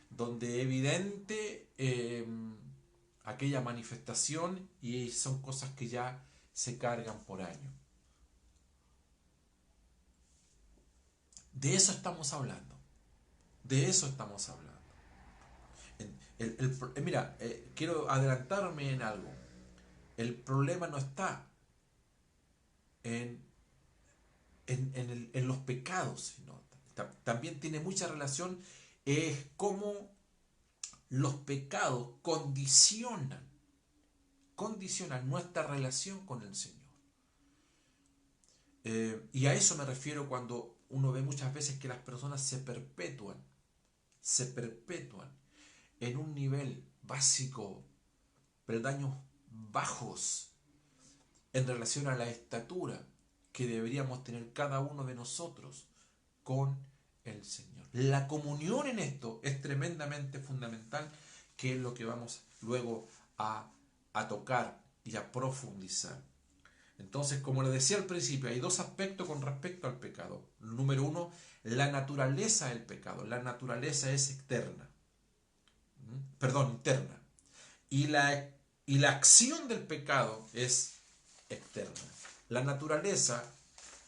donde es evidente aquella manifestación y son cosas que ya se cargan por años? De eso estamos hablando. De eso estamos hablando. Mira, quiero adelantarme en algo. El problema no está en los pecados, sino también tiene mucha relación, es cómo los pecados condicionan nuestra relación con el Señor. Y a eso me refiero cuando uno ve muchas veces que las personas se perpetúan en un nivel básico, peldaños bajos, en relación a la estatura que deberíamos tener cada uno de nosotros con el Señor. La comunión en esto es tremendamente fundamental, que es lo que vamos luego a tocar y a profundizar. Entonces, como les decía al principio, hay dos aspectos con respecto al pecado. Número uno, la naturaleza del pecado. La naturaleza es interna. Y la acción del pecado es externa. La naturaleza,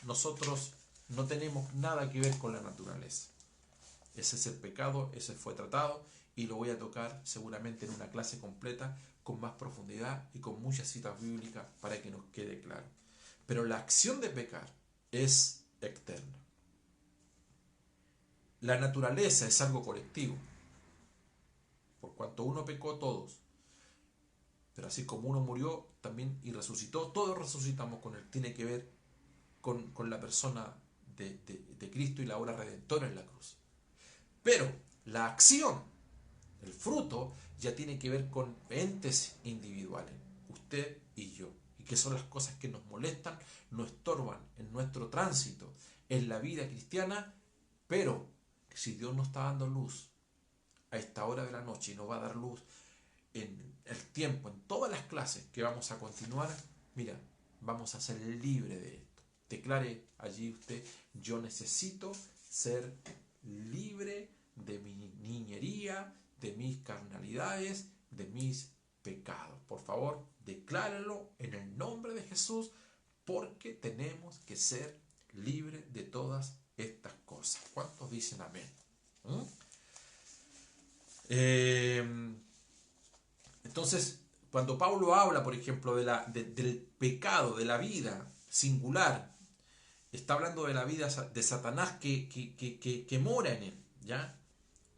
nosotros no tenemos nada que ver con la naturaleza. Ese es el pecado, ese fue tratado y lo voy a tocar seguramente en una clase completa con más profundidad y con muchas citas bíblicas para que nos quede claro. Pero la acción de pecar es externa. La naturaleza es algo colectivo. Por cuanto uno pecó, todos. Pero así como uno murió también y resucitó, todos resucitamos con él. Tiene que ver con la persona de Cristo y la obra redentora en la cruz. Pero la acción, el fruto, ya tiene que ver con entes individuales, usted y yo, y que son las cosas que nos molestan, nos estorban en nuestro tránsito, en la vida cristiana. Pero si Dios nos está dando luz a esta hora de la noche y nos va a dar luz en el tiempo, en todas las clases que vamos a continuar, mira, vamos a ser libres de esto. Declare allí usted: yo necesito ser libre de mi niñería, de mis carnalidades, de mis pecados. Por favor, decláralo en el nombre de Jesús, porque tenemos que ser libres de todas estas cosas. ¿Cuántos dicen amén? Entonces, cuando Pablo habla, por ejemplo, del pecado, de la vida singular, está hablando de la vida de Satanás que mora en él, ¿ya?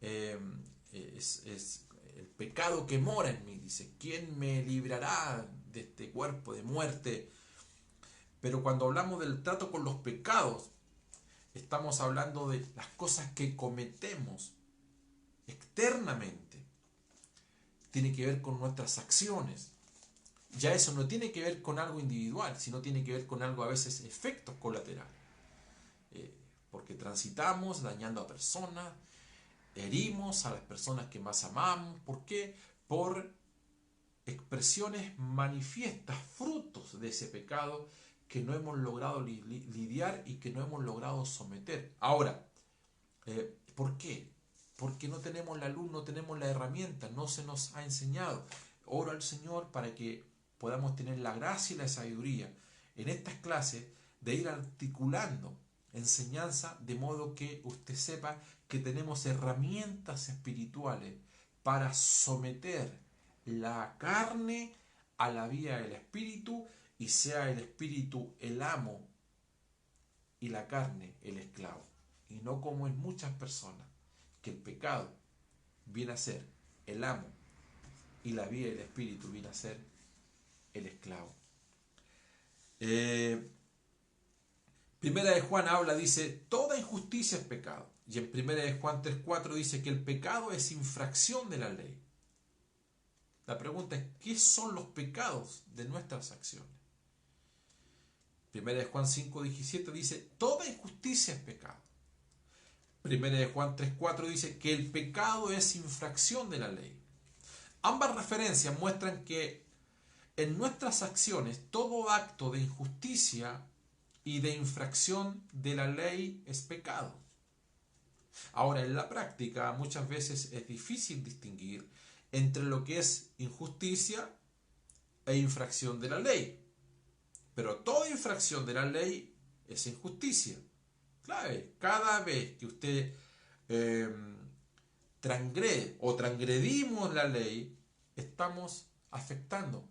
Es el pecado que mora en mí, dice: ¿quién me librará de este cuerpo de muerte? Pero cuando hablamos del trato con los pecados, estamos hablando de las cosas que cometemos externamente. Tiene que ver con nuestras acciones. Ya eso no tiene que ver con algo individual, sino tiene que ver con algo, a veces, efectos colaterales. Porque transitamos dañando a personas, herimos a las personas que más amamos. ¿Por qué? Por expresiones manifiestas, frutos de ese pecado que no hemos logrado lidiar y que no hemos logrado someter. Ahora, ¿por qué? Porque no tenemos la luz, no tenemos la herramienta, no se nos ha enseñado. Oro al Señor para que podamos tener la gracia y la sabiduría en estas clases de ir articulando enseñanza de modo que usted sepa que tenemos herramientas espirituales para someter la carne a la vía del espíritu y sea el espíritu el amo y la carne el esclavo. Y no como en muchas personas, que el pecado viene a ser el amo y la vía del espíritu viene a ser el esclavo. Primera de Juan habla, dice, toda injusticia es pecado. Y en Primera de Juan 3:4 dice que el pecado es infracción de la ley. La pregunta es, ¿qué son los pecados de nuestras acciones? Primera de Juan 5:17 dice, toda injusticia es pecado. Primera de Juan 3:4 dice que el pecado es infracción de la ley. Ambas referencias muestran que en nuestras acciones todo acto de injusticia y de infracción de la ley es pecado. Ahora, en la práctica muchas veces es difícil distinguir entre lo que es injusticia e infracción de la ley. Pero toda infracción de la ley es injusticia. Clave, cada vez que usted transgrede o transgredimos la ley, estamos afectando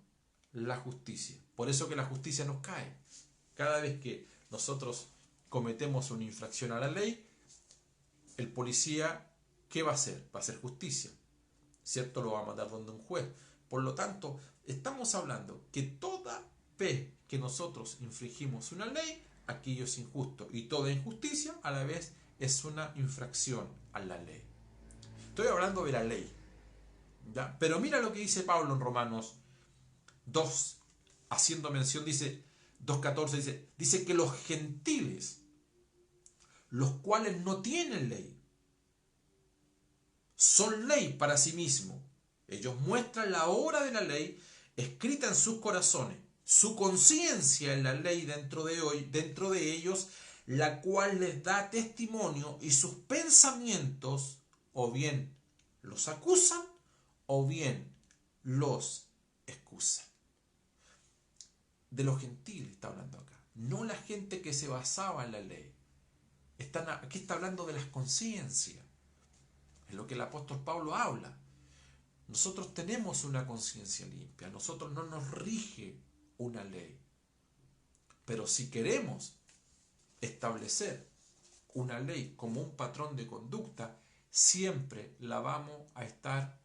la justicia. Por eso que la justicia nos cae. Cada vez que nosotros cometemos una infracción a la ley, el policía, ¿qué va a hacer? Va a hacer justicia. ¿Cierto? Lo va a mandar donde un juez. Por lo tanto, estamos hablando que toda vez que nosotros infringimos una ley, aquello es injusto. Y toda injusticia a la vez es una infracción a la ley. Estoy hablando de la ley. ¿Ya? Pero mira lo que dice Pablo en Romanos 2, haciendo mención, dice 2:14, dice que los gentiles, los cuales no tienen ley, son ley para sí mismos. Ellos muestran la obra de la ley escrita en sus corazones, su conciencia en la ley dentro de ellos, la cual les da testimonio, y sus pensamientos o bien los acusan o bien los excusan. De los gentiles está hablando acá, no la gente que se basaba en la ley. Aquí está hablando de las conciencias, es lo que el apóstol Pablo habla. Nosotros tenemos una conciencia limpia, a nosotros no nos rige una ley. Pero si queremos establecer una ley como un patrón de conducta, siempre la vamos a estar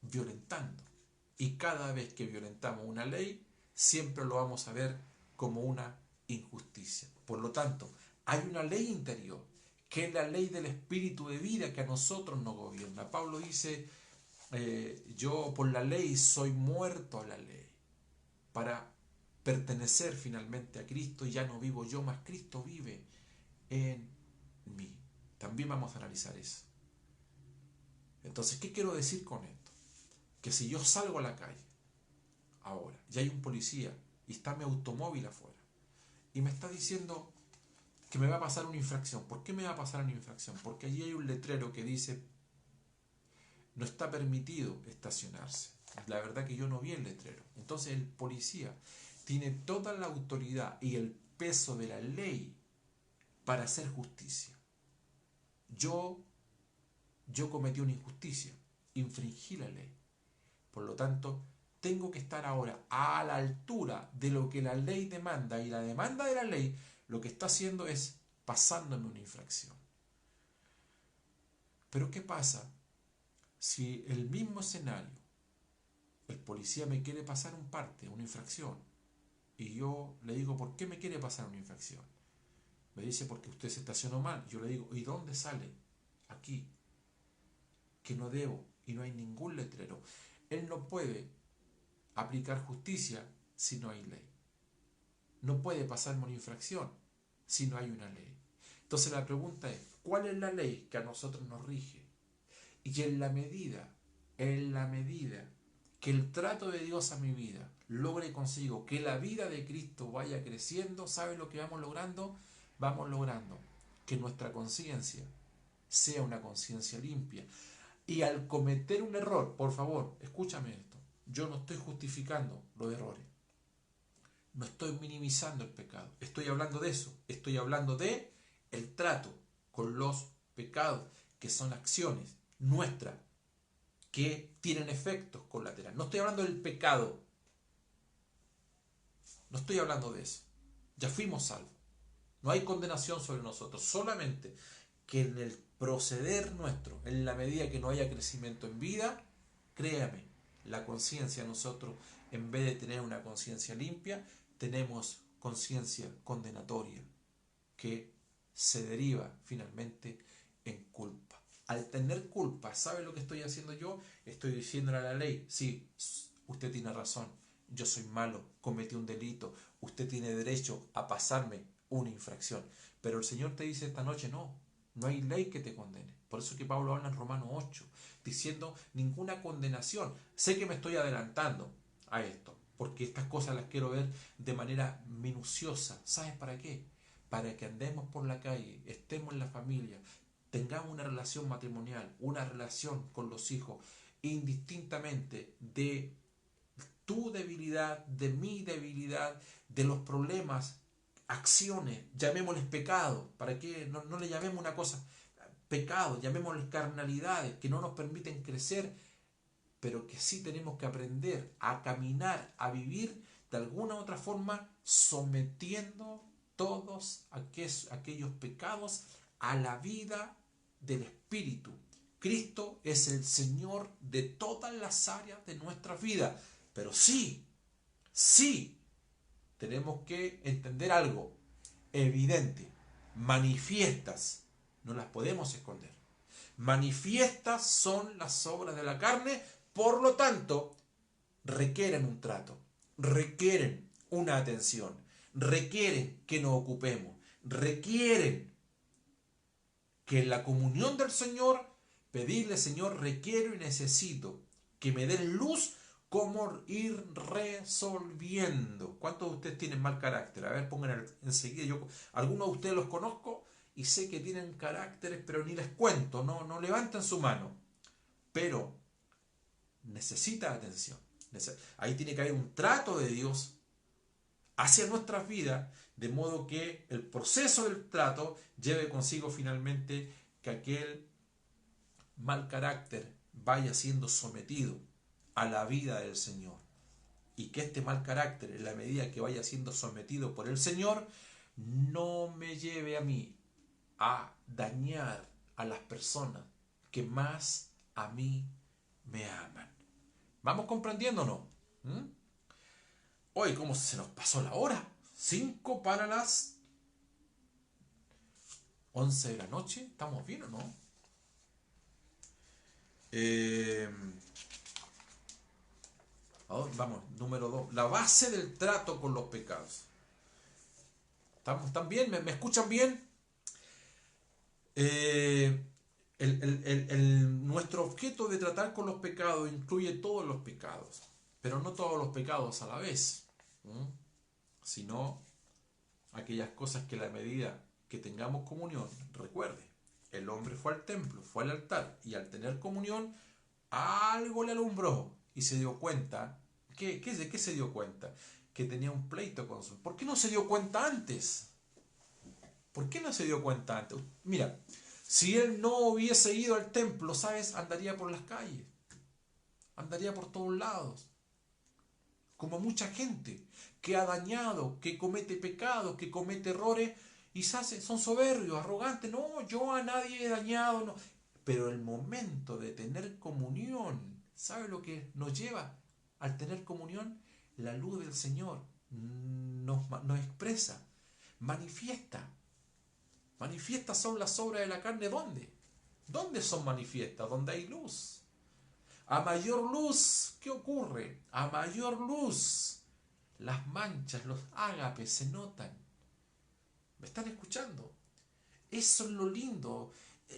violentando. Y cada vez que violentamos una ley, siempre lo vamos a ver como una injusticia. Por lo tanto, hay una ley interior, que es la ley del espíritu de vida que a nosotros nos gobierna. Pablo dice, yo por la ley soy muerto a la ley, para pertenecer finalmente a Cristo, y ya no vivo yo, mas Cristo vive en mí. También vamos a analizar eso. Entonces, ¿qué quiero decir con esto? Que si yo salgo a la calle ahora y hay un policía y está mi automóvil afuera y me está diciendo que me va a pasar una infracción. ¿Por qué me va a pasar una infracción? Porque allí hay un letrero que dice no está permitido estacionarse. La verdad que yo no vi el letrero. Entonces el policía tiene toda la autoridad y el peso de la ley para hacer justicia. Yo cometí una injusticia, infringí la ley. Por lo tanto, tengo que estar ahora a la altura de lo que la ley demanda, y la demanda de la ley lo que está haciendo es pasándome una infracción. Pero ¿qué pasa si el mismo escenario, el policía me quiere pasar un parte, una infracción, y yo le digo, ¿por qué me quiere pasar una infracción? Me dice, porque usted se estacionó mal. Yo le digo, ¿y dónde sale? Aquí, que no debo, y no hay ningún letrero. Él no puede aplicar justicia si no hay ley. No puede pasarme una infracción si no hay una ley. Entonces la pregunta es, ¿cuál es la ley que a nosotros nos rige? Y en la medida que el trato de Dios a mi vida logre consigo que la vida de Cristo vaya creciendo, ¿sabe lo que vamos logrando? Vamos logrando que nuestra conciencia sea una conciencia limpia. Y al cometer un error, por favor, escúchame esto, yo no estoy justificando los errores. No estoy minimizando el pecado. Estoy hablando de eso. Estoy hablando de el trato con los pecados, que son acciones nuestras que tienen efectos colaterales. No estoy hablando del pecado. No estoy hablando de eso. Ya fuimos salvos. No hay condenación sobre nosotros. Solamente que en el proceder nuestro, en la medida que no haya crecimiento en vida, créame, la conciencia nosotros, en vez de tener una conciencia limpia, tenemos conciencia condenatoria que se deriva finalmente en culpa. Al tener culpa, ¿sabe lo que estoy haciendo yo? Estoy diciéndole a la ley, sí, usted tiene razón, yo soy malo, cometí un delito, usted tiene derecho a pasarme una infracción. Pero el Señor te dice esta noche, no hay ley que te condene. Por eso que Pablo habla en Romanos 8, diciendo ninguna condenación. Sé que me estoy adelantando a esto, porque estas cosas las quiero ver de manera minuciosa. ¿Sabes para qué? Para que andemos por la calle, estemos en la familia, tengamos una relación matrimonial, una relación con los hijos, indistintamente de tu debilidad, de mi debilidad, de los problemas, acciones, llamémosles pecado, para que no le llamemos una cosa pecado, llamémosles carnalidades que no nos permiten crecer, pero que sí tenemos que aprender a caminar, a vivir de alguna u otra forma, sometiendo todos aquellos pecados a la vida del Espíritu. Cristo es el Señor de todas las áreas de nuestra vida, pero sí, tenemos que entender algo evidente, manifiestas, no las podemos esconder. Manifiestas son las obras de la carne, por lo tanto, requieren un trato, requieren una atención, requieren que nos ocupemos, requieren que en la comunión del Señor, pedirle, Señor, requiero y necesito que me den luz cómo ir resolviendo. ¿Cuántos de ustedes tienen mal carácter? A ver, pongan enseguida. Algunos de ustedes los conozco y sé que tienen caracteres, pero ni les cuento, no levantan su mano. Pero necesita atención. Ahí tiene que haber un trato de Dios hacia nuestras vidas, de modo que el proceso del trato lleve consigo finalmente que aquel mal carácter vaya siendo sometido a la vida del Señor, y que este mal carácter, en la medida que vaya siendo sometido por el Señor, no me lleve a mí a dañar a las personas que más a mí me aman. ¿Vamos comprendiéndonos? Hoy, ¿cómo se nos pasó la hora? 5 para las 11 de la noche. ¿Estamos bien o no? Vamos, número 2. La base del trato con los pecados. ¿Están bien? ¿Me escuchan bien? Nuestro objeto de tratar con los pecados incluye todos los pecados, pero no todos los pecados a la vez, sino aquellas cosas que a la medida que tengamos comunión, recuerde, el hombre fue al templo, fue al altar, y al tener comunión, algo le alumbró y se dio cuenta. ¿De qué se dio cuenta? Que tenía un pleito con su... ¿Por qué no se dio cuenta antes? ¿Por qué no se dio cuenta antes? Mira, si él no hubiese ido al templo, ¿sabes? Andaría por las calles. Andaría por todos lados. Como mucha gente que ha dañado, que comete pecados, que comete errores y son soberbios, arrogantes. No, yo a nadie he dañado. No. Pero el momento de tener comunión, ¿sabe lo que nos lleva al tener comunión? La luz del Señor nos expresa, manifiesta. Manifiestas son las obras de la carne. ¿Dónde? ¿Dónde son manifiestas? Donde hay luz. A mayor luz, ¿qué ocurre? A mayor luz, las manchas, los ágapes se notan. ¿Me están escuchando? Eso es lo lindo.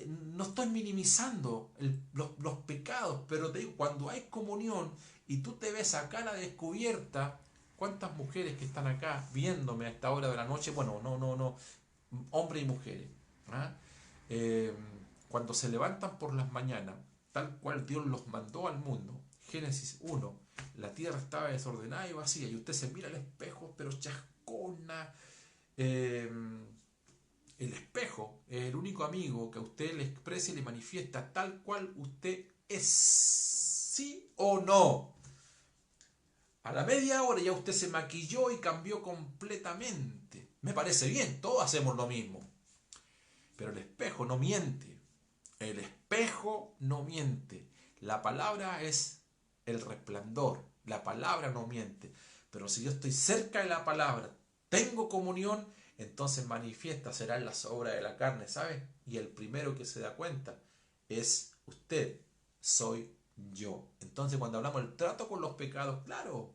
No estoy minimizando los pecados, pero te digo, cuando hay comunión y tú te ves acá a la descubierta, ¿cuántas mujeres que están acá viéndome a esta hora de la noche? Bueno, no, hombres y mujeres, cuando se levantan por las mañanas, tal cual Dios los mandó al mundo, Génesis 1, la tierra estaba desordenada y vacía, y usted se mira al espejo, pero chascona. El espejo es el único amigo que a usted le expresa y le manifiesta tal cual usted es. ¿Sí o no? A la media hora ya usted se maquilló y cambió completamente. Me parece bien, todos hacemos lo mismo. Pero el espejo no miente. El espejo no miente. La palabra es el resplandor. La palabra no miente. Pero si yo estoy cerca de la palabra, tengo comunión, entonces manifiesta serán las obras de la carne, ¿sabe? Y el primero que se da cuenta es usted, soy yo. Entonces cuando hablamos del trato con los pecados, claro,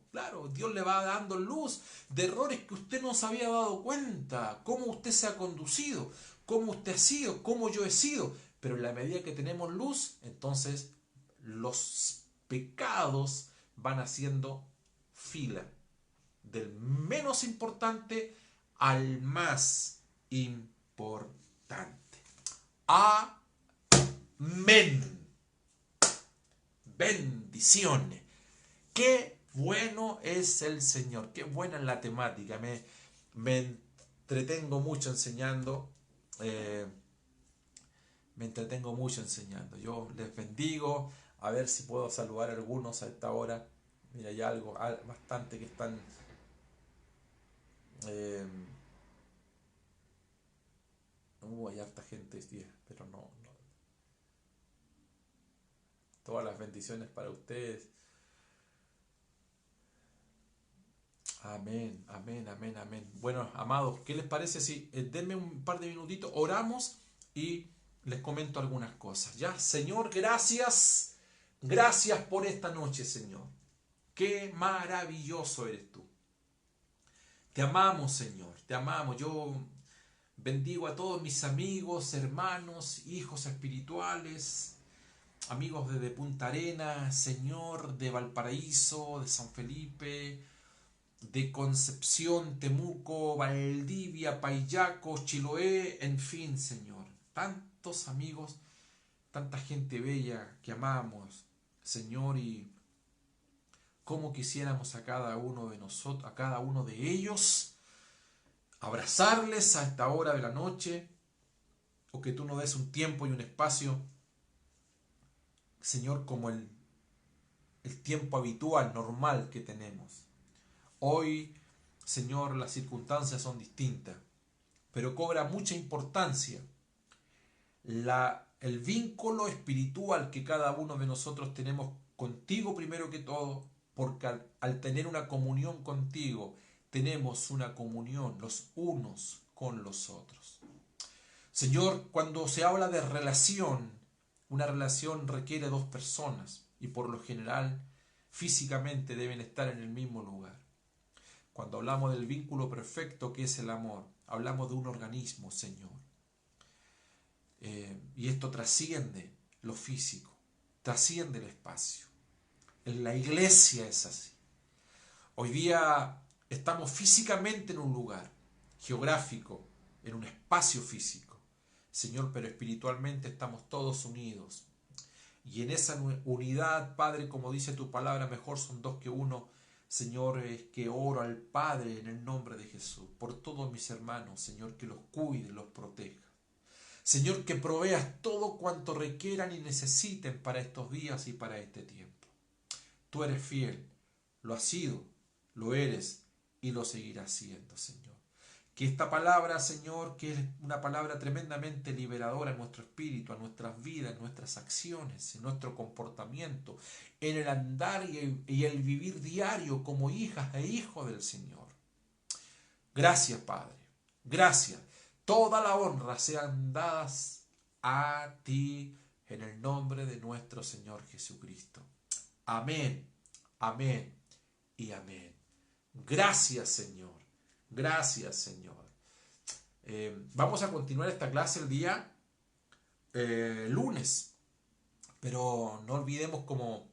Dios le va dando luz de errores que usted no se había dado cuenta, cómo usted se ha conducido, cómo usted ha sido, cómo yo he sido. Pero en la medida que tenemos luz, entonces los pecados van haciendo fila, del menos importante al más importante. Amén. Bendiciones. Qué bueno es el Señor. Qué buena es la temática. Me entretengo mucho enseñando. Me entretengo mucho enseñando. Yo les bendigo. A ver si puedo saludar a algunos a esta hora. Mira, hay algo, bastante que están... hay harta gente hoy día, pero no. Todas las bendiciones para ustedes. Amén, amén, amén, amén. Bueno, amados, ¿qué les parece si denme un par de minutitos, oramos y les comento algunas cosas? ¿Ya? Señor, gracias. Gracias por esta noche, Señor. Qué maravilloso eres tú. Te amamos, Señor, te amamos. Yo bendigo a todos mis amigos, hermanos, hijos espirituales, amigos de Punta Arenas, Señor, de Valparaíso, de San Felipe, de Concepción, Temuco, Valdivia, Payaco, Chiloé, en fin, Señor. Tantos amigos, tanta gente bella que amamos, Señor, y cómo quisiéramos a cada uno de nosotros, a cada uno de ellos, abrazarles a esta hora de la noche, o que tú nos des un tiempo y un espacio, Señor, como el tiempo habitual, normal que tenemos. Hoy, Señor, las circunstancias son distintas, pero cobra mucha importancia el vínculo espiritual que cada uno de nosotros tenemos contigo primero que todo, porque al tener una comunión contigo, tenemos una comunión los unos con los otros. Señor, cuando se habla de relación, una relación requiere dos personas y por lo general físicamente deben estar en el mismo lugar. Cuando hablamos del vínculo perfecto que es el amor, hablamos de un organismo, Señor. Y esto trasciende lo físico, trasciende el espacio. En la iglesia es así. Hoy día estamos físicamente en un lugar geográfico, en un espacio físico, Señor, pero espiritualmente estamos todos unidos. Y en esa unidad, Padre, como dice tu palabra, mejor son dos que uno. Señor, es que oro al Padre en el nombre de Jesús, por todos mis hermanos, Señor, que los cuide, los proteja. Señor, que proveas todo cuanto requieran y necesiten para estos días y para este tiempo. Tú eres fiel, lo has sido, lo eres y lo seguirás siendo, Señor. Que esta palabra, Señor, que es una palabra tremendamente liberadora en nuestro espíritu, en nuestras vidas, en nuestras acciones, en nuestro comportamiento, en el andar y el vivir diario como hijas e hijos del Señor. Gracias, Padre. Gracias. Toda la honra sean dadas a ti en el nombre de nuestro Señor Jesucristo. Amén, amén y amén. Gracias, Señor. Gracias, Señor. Vamos a continuar esta clase el día lunes, pero no olvidemos como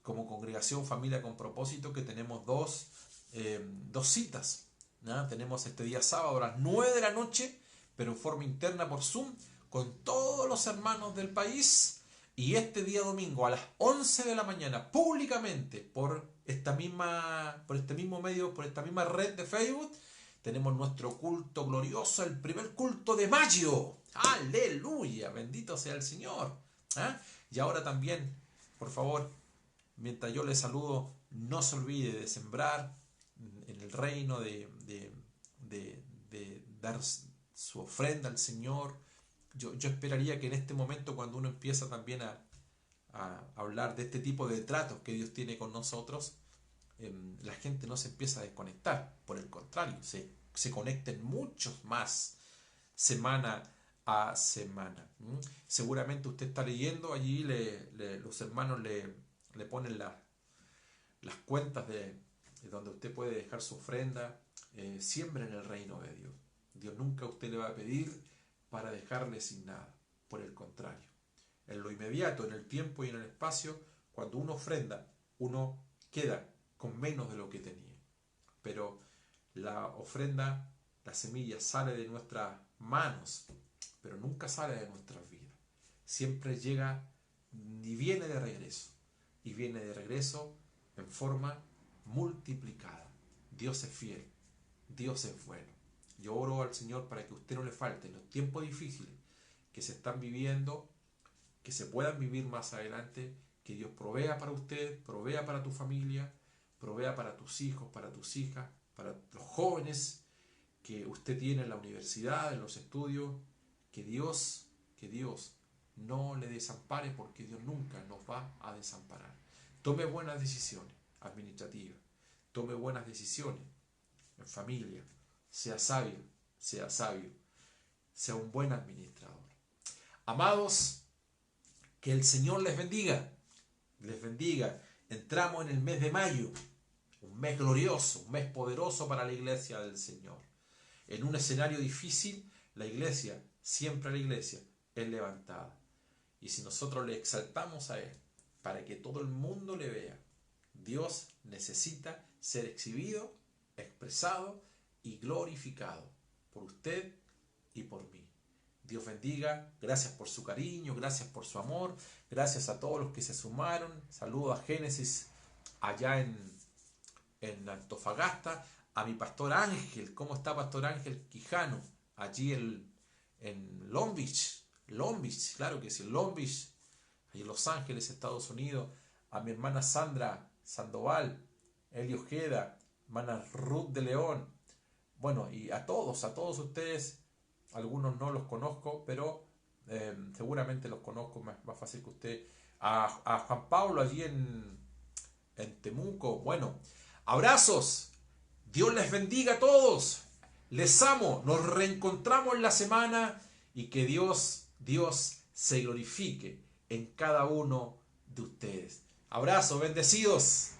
congregación Familia con Propósito que tenemos dos citas. ¿No? Tenemos este día sábado a las 9 de la noche, pero en forma interna por Zoom, con todos los hermanos del país, Y este día domingo a las 11 de la mañana, públicamente, por este mismo medio, por esta misma red de Facebook, tenemos nuestro culto glorioso, el primer culto de mayo. ¡Aleluya! Bendito sea el Señor. ¿Ah? Y ahora también, por favor, mientras yo les saludo, no se olvide de sembrar en el reino, de dar su ofrenda al Señor. Yo esperaría que en este momento, cuando uno empieza también a hablar de este tipo de tratos que Dios tiene con nosotros, la gente no se empieza a desconectar. Por el contrario, se conecten muchos más semana a semana. Seguramente usted está leyendo allí, los hermanos le ponen las cuentas de donde usted puede dejar su ofrenda. Siempre en el reino de Dios. Dios nunca a usted le va a pedir para dejarle sin nada. Por el contrario, en lo inmediato, en el tiempo y en el espacio, cuando uno ofrenda, uno queda con menos de lo que tenía. Pero la ofrenda, la semilla, sale de nuestras manos, pero nunca sale de nuestras vidas. Siempre llega y viene de regreso. Y viene de regreso en forma multiplicada. Dios es fiel. Dios es bueno. Yo oro al Señor para que a usted no le falte en los tiempos difíciles que se están viviendo, que se puedan vivir más adelante, que Dios provea para usted, provea para tu familia, provea para tus hijos, para tus hijas, para los jóvenes que usted tiene en la universidad, en los estudios. Que Dios no le desampare, porque Dios nunca nos va a desamparar. Tome buenas decisiones administrativas, tome buenas decisiones en familia, sea sabio, sea un buen administrador. Amados, que el Señor les bendiga. Entramos en el mes de mayo, un mes glorioso, un mes poderoso para la iglesia del Señor. En un escenario difícil, siempre la iglesia es levantada. Y si nosotros le exaltamos a Él, para que todo el mundo le vea, Dios necesita ser exhibido, expresado y glorificado por usted y por mí. Dios bendiga, gracias por su cariño, gracias por su amor, gracias a todos los que se sumaron. Saludos a Génesis allá en Antofagasta, a mi pastor Ángel. ¿Cómo está Pastor Ángel Quijano? Allí en Long Beach, claro que sí, Long Beach, ahí en Los Ángeles, Estados Unidos. A mi hermana Sandra Sandoval, Elio Ojeda, hermana Ruth de León. Bueno, y a todos ustedes. Algunos no los conozco, pero seguramente los conozco más fácil que usted. A Juan Pablo allí en Temuco. Bueno, abrazos. Dios les bendiga a todos. Les amo. Nos reencontramos en la semana y que Dios se glorifique en cada uno de ustedes. Abrazos, bendecidos.